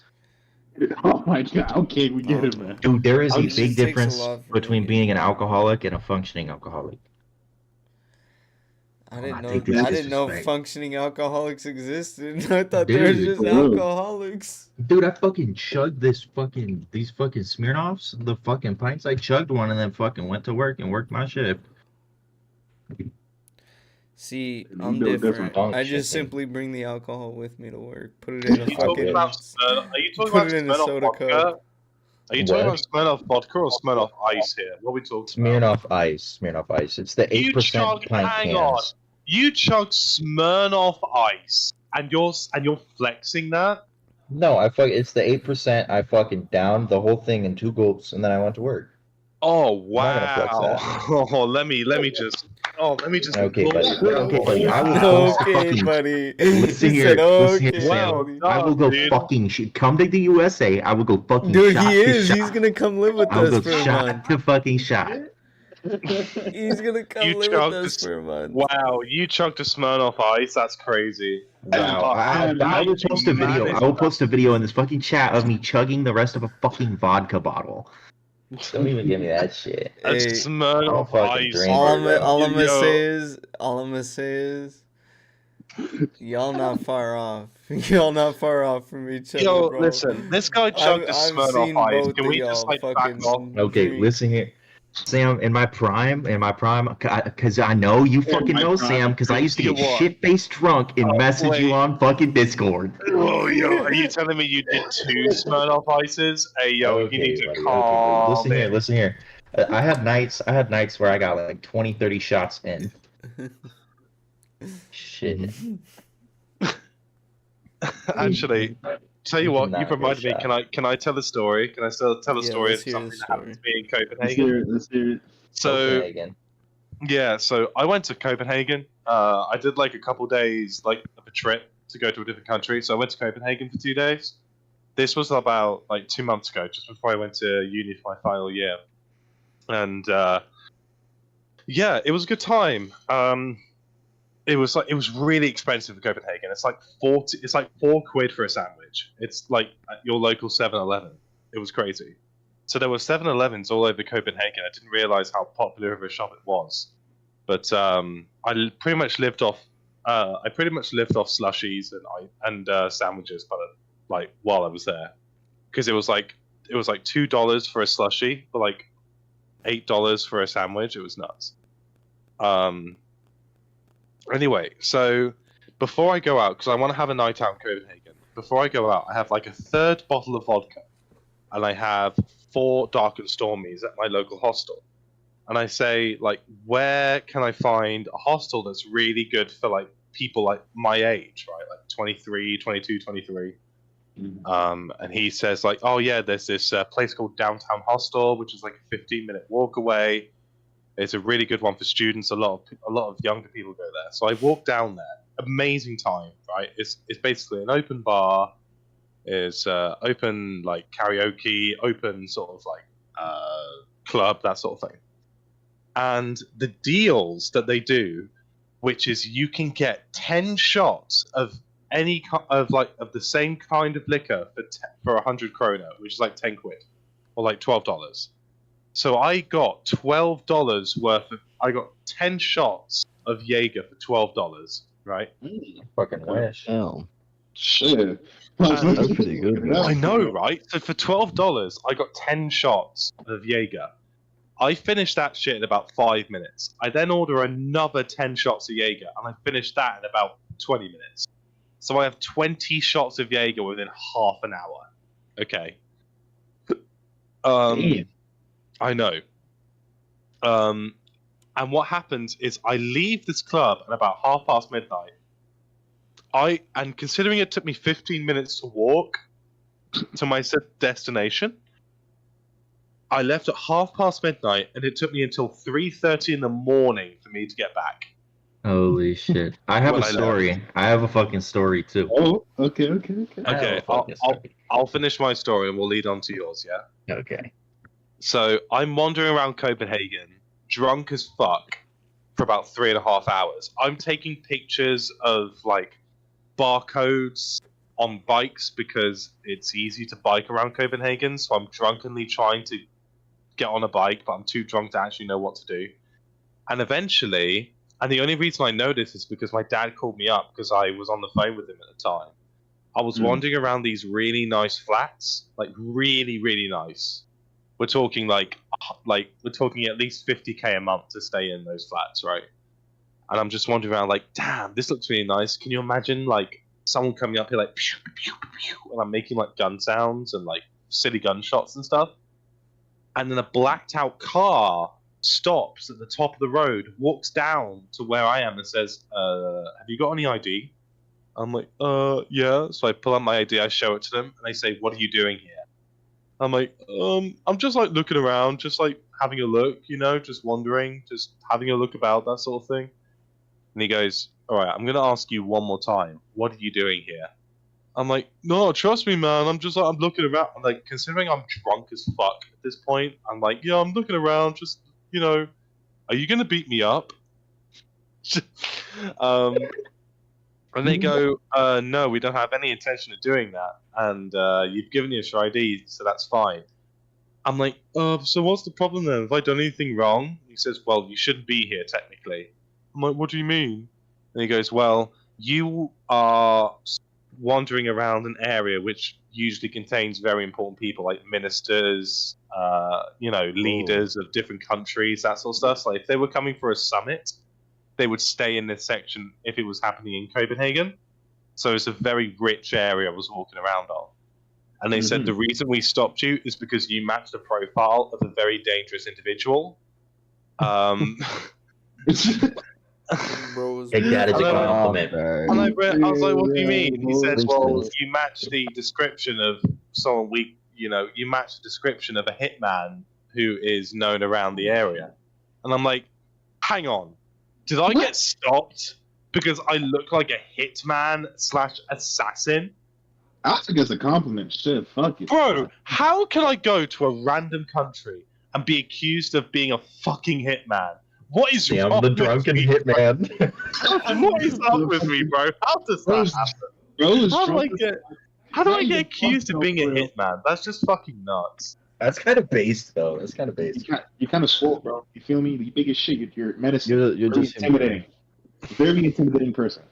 Oh my god. Okay, we get it, Oh, man. dude. There is a It just big takes a difference lot for me to between get being an into it. alcoholic and a functioning alcoholic. I I didn't think know. this I didn't know disrespect. functioning alcoholics existed. I thought they were Dude, just For real. alcoholics. dude, I fucking chugged these fucking Smirnoffs, the fucking pints. I chugged one and then fucking went to work and worked my shift. See, You I'm do it different. different. I just Functioning. simply bring the alcohol with me to work. Put it in a Are you talking Okay. about fucking. Are you talking Put about it in a Smirnoff soda vodka? cup. Are you talking What? about Smirnoff vodka or Smirnoff Ice here? What are we talking about? Smirnoff Ice. Smirnoff Ice. It's the You 8% chugged. pint Hang on. cans. You chugged Smirnoff Ice, and you're flexing that. No, it's the 8%. I fucking downed the whole thing in 2 gulps and then I went to work. Oh I'm not gonna flex wow! Oh, let me just. Oh, let me just. Okay, buddy. Okay, buddy. I will post Okay, fucking. buddy. Listen He here. said, Listen here, okay, Sam. Well buddy. I will go dude. fucking come to the USA. I will go fucking Dude, shot he to is. shot. He's gonna come live with I will us go for a shot month. to fucking shot. He's gonna come You live with chugged us this- for a month. Wow, you chugged a Smirnoff Ice. That's crazy. Wow. I How will did you post a video. manage I will that? post a video in this fucking chat of me chugging the rest of a fucking vodka bottle. Don't even give me that shit. A Hey, Smirnoff fucking Ice. drink all it, I'm bro. all I'm gonna Yo. say is, y'all not far off. Y'all not far off from each other, Yo, bro. listen, this guy chugged a I've Smirnoff seen Ice. both Can of we just y'all like back fucking off? Okay, drink. listen here. Sam, in my prime, because I know you fucking my know prime. Sam, because I used to You get what? shit-faced drunk and message wait. you on fucking Discord. Oh, yo, are you telling me you did 2 Smirnoff Ices? Hey, yo, you need to buddy, calm Listen here, in. listen here. I had nights where I got like 20, 30 shots in. Shit. Actually, tell you what, Not a you've good reminded me. shot. Can I tell a story? Can I still tell a Yeah, story of let's hear something the that happened to story. me in Let's Copenhagen? hear it. Let's hear it. So Copenhagen. yeah, so I went to Copenhagen. I did like a couple days like of a trip to go to a different country. So I went to Copenhagen for 2 days. This was about like 2 months ago, just before I went to uni for my final year. And yeah, it was a good time. It was really expensive in Copenhagen. It's like £4 for a sandwich. It's like at your local 7-Eleven. It was crazy. So there were 7-Elevens all over Copenhagen. I didn't realize how popular of a shop it was. But I pretty much lived off slushies and sandwiches, but like while I was there, because it was like $2 for a slushie, but like $8 for a sandwich. It was nuts. Anyway, so before I go out, because I want to have a night out in Copenhagen, before I go out, I have like a third bottle of vodka, and I have 4 Dark and Stormies at my local hostel. And I say, like, where can I find a hostel that's really good for like people like my age, right? Like 23, 22, 23. And he says like, oh yeah, there's this place called Downtown Hostel, which is like a 15-minute walk away. It's a really good one for students. A lot of younger people go there. So I walked down there. Amazing time, right? It's basically an open bar. It's open like karaoke, open sort of like club, that sort of thing. And the deals that they do, which is you can get 10 shots of of the same kind of liquor for 100 krona, which is like 10 quid or like $12. So I got $12 worth of. I got 10 shots of Jaeger for $12, right? Fucking wish. Oh, Shit. that's pretty good. Man. I know, right? So for $12, I got 10 shots of Jaeger. I finished that shit in about 5 minutes. I then order another 10 shots of Jaeger, and I finished that in about 20 minutes. So I have 20 shots of Jaeger within half an hour. Okay. Damn. I know. And what happens is I leave this club at about midnight. And considering it took me 15 minutes to walk to my destination, I left at midnight, and it took me until 3:30 in the morning for me to get back. Holy shit! I have a story. I have a fucking story too. Oh, okay. Okay, I'll finish my story and we'll lead on to yours. Yeah. Okay. So I'm wandering around Copenhagen, drunk as fuck, for about 3.5 hours. I'm taking pictures of like barcodes on bikes because it's easy to bike around Copenhagen. So I'm drunkenly trying to get on a bike, but I'm too drunk to actually know what to do. And eventually, and the only reason I know this is because my dad called me up because I was on the phone with him at the time. I was wandering around these really nice flats, like really, really nice. We're talking we're talking at least 50k a month to stay in those flats, right? And I'm just wandering around like, damn, this looks really nice. Can you imagine like someone coming up here like, pew, pew, pew, and I'm making like gun sounds and like silly gunshots and stuff. And then a blacked out car stops at the top of the road, walks down to where I am and says, have you got any ID? I'm like, yeah. So I pull out my ID, I show it to them, and they say, what are you doing here? I'm like, I'm just like looking around, just like having a look, just wandering, just having a look about, that sort of thing. And he goes, all right, I'm going to ask you one more time. What are you doing here? I'm like, no, trust me, man. I'm looking around. I'm like, considering I'm drunk as fuck at this point, I'm like, yeah, I'm looking around, just, are you going to beat me up? And they go, no, we don't have any intention of doing that. And you've given us your ID, so that's fine. I'm like, so what's the problem then? Have I done anything wrong? He says, well, you shouldn't be here, technically. I'm like, what do you mean? And he goes, well, you are wandering around an area which usually contains very important people, like ministers, leaders of different countries, that sort of stuff. So if they were coming for a summit, they would stay in this section if it was happening in Copenhagen. So it's a very rich area I was walking around on. And they said the reason we stopped you is because you matched the profile of a very dangerous individual. Take that as a compliment. And I was like, what do you mean? He said, well, you match the description of someone you match the description of a hitman who is known around the area. And I'm like, hang on. Did I get stopped because I look like a hitman / assassin? I think it's a compliment. Shit, fuck it. Bro, how can I go to a random country and be accused of being a fucking hitman? What is wrong I'm the drunken hitman. What is up with me, bro? How does that happen? How do I get accused of being a hitman? That's just fucking nuts. That's kind of based, though. That's kind of based. You're kind of swole, bro. You feel me? You big as shit. You're medicine. You're just intimidating. Very intimidating person.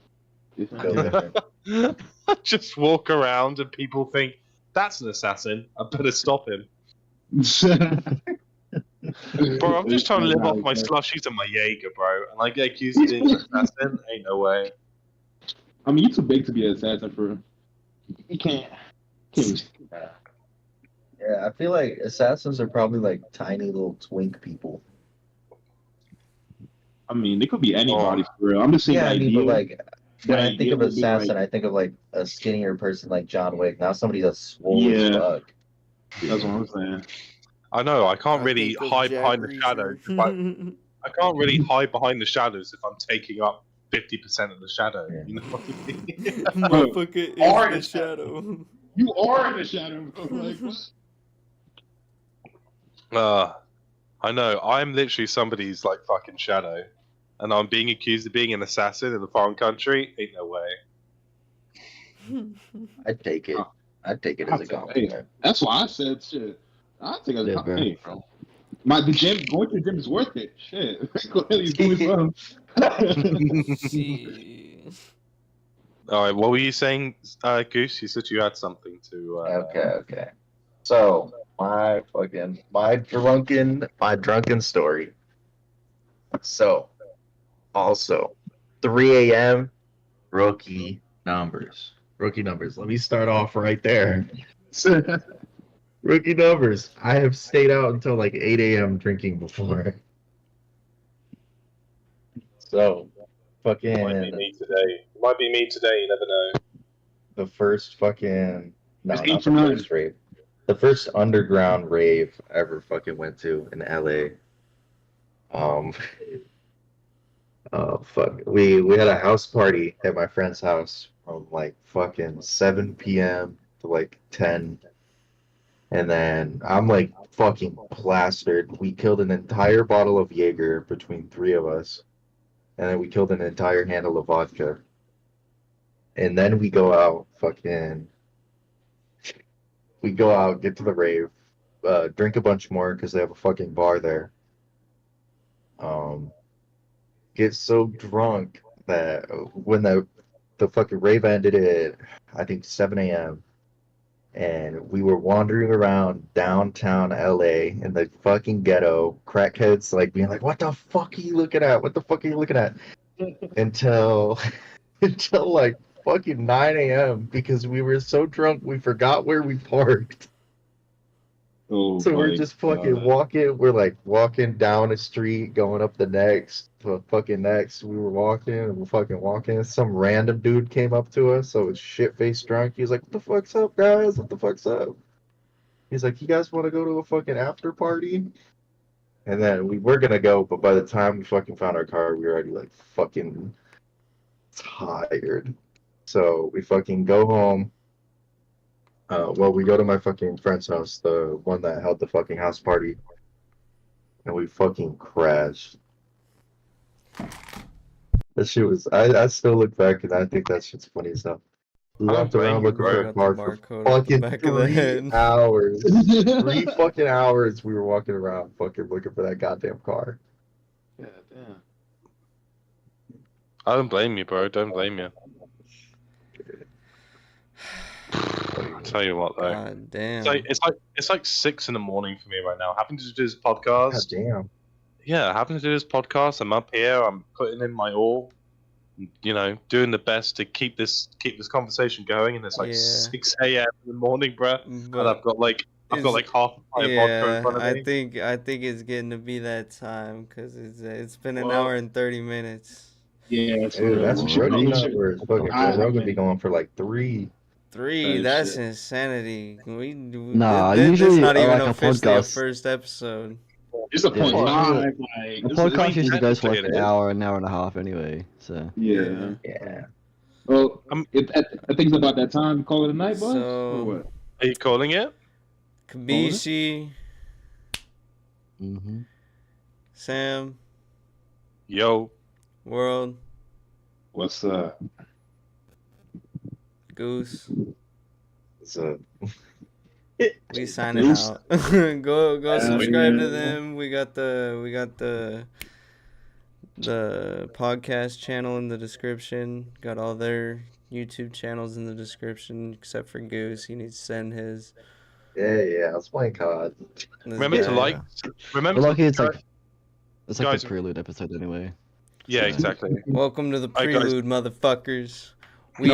I just walk around and people think, that's an assassin. I better stop him. Bro, I'm just trying to live off my slushies and my Jaeger, bro. And I get accused of being an assassin? Ain't no way. I mean, you're too big to be an assassin for... You can't. Yeah, I feel like assassins are probably like tiny little twink people. I mean, they could be anybody for real. I'm just saying. Yeah, I mean, but like when I think of assassin, I think of like a skinnier person like John Wick. Now somebody that's swole as fuck. That's what I'm saying. I know. I can't really hide behind the shadows. I can't really hide behind the shadows if I'm taking up 50% of the shadow. Yeah. You know what I mean? Motherfucker is the shadow. You are in the shadow, bro. Like, what? I know. I'm literally somebody's like fucking shadow, and I'm being accused of being an assassin in a foreign country. Ain't no way. I'd take it. I'd take it as a compliment. That's why I said shit. I take it as a compliment, bro. Going to the gym is worth it. Shit. Go ahead and do something. All right. What were you saying, Goose? You said you had something to. Okay. So my drunken story. So, also, 3 a.m. Rookie numbers. Let me start off right there. Rookie numbers. I have stayed out until like 8 a.m. drinking before. So, Might be fucking me today. Might be me today. You never know. the first fucking no, It's not 8 for the 9. first rave. The first underground rave I ever fucking went to in LA. Um, oh fuck, we had a house party at my friend's house from like fucking 7 p.m. to like 10. And then I'm like fucking plastered. We killed an entire bottle of Jaeger between three of us. And then we killed an entire handle of vodka. And then we go out, get to the rave, drink a bunch more because they have a fucking bar there. Get so drunk that when the fucking rave ended at I think 7 a.m. and we were wandering around downtown LA in the fucking ghetto, crackheads like being like, "What the fuck are you looking at? What the fuck are you looking at?" Until until like fucking 9 a.m. because we were so drunk we forgot where we parked. Oh So we're my just fucking God. walking. We're like walking down a street, going up the next, to fucking next. We were walking and we're fucking walking. Some random dude came up to us, so was shit faced drunk. He was like, "What the fuck's up, guys? What the fuck's up?" He's like, "You guys want to go to a fucking after party?" And then we were gonna go, but by the time we fucking found our car, we were already like fucking tired. So we fucking go home. Well, we go to my fucking friend's house, the one that held the fucking house party, and we fucking crashed. That shit was. I still look back and I think that shit's funny as hell. We I don't walked around blame you, looking bro. for a Got the car for barcode at the fucking back of the 3 head. hours. 3 fucking hours we were walking around fucking looking for that goddamn car. Yeah, damn. I don't blame you, bro. Don't blame you. I tell you what, though. God damn. It's like 6 in the morning for me right now. Having to do this God podcast. damn. Yeah, having to do this podcast. I'm up here. I'm putting in my all. You know, doing the best to keep this conversation going. And it's like Yeah. 6 a.m. in the morning, bruh. And But I've got like half a pint of vodka in yeah, front of me. I think it's getting to be that time because it's been an Well- hour and 30 minutes. Yeah, it's Dude, that's we should rookie probably should- numbers. Fucking I- Joe Rogan man. be going for like 3. Three, That that's shit. insanity. Nah, this usually, not even like, a officially a podcast- first episode. It's a point Yeah. five. Like The this is- podcast usually goes for like technically an it is. hour and a half anyway. So Yeah. Yeah. Well, I'm- I think it's about that time to call it a night, boss. So- Or what? Are you calling it? Kabishi, mm-hmm. Sam, Yo. World, What's up? Goose. So We signing Goose. out. Go subscribe to yeah. them. We got the podcast channel in the description. Got all their YouTube channels in the description, except for Goose. He needs to send his. yeah, I was playing COD. Remember Yeah, to like. Remember. But to lucky it's subscribe- like it's like Guys- the prelude episode anyway. Yeah, so- exactly. Welcome to the Alright, guys. prelude, motherfuckers.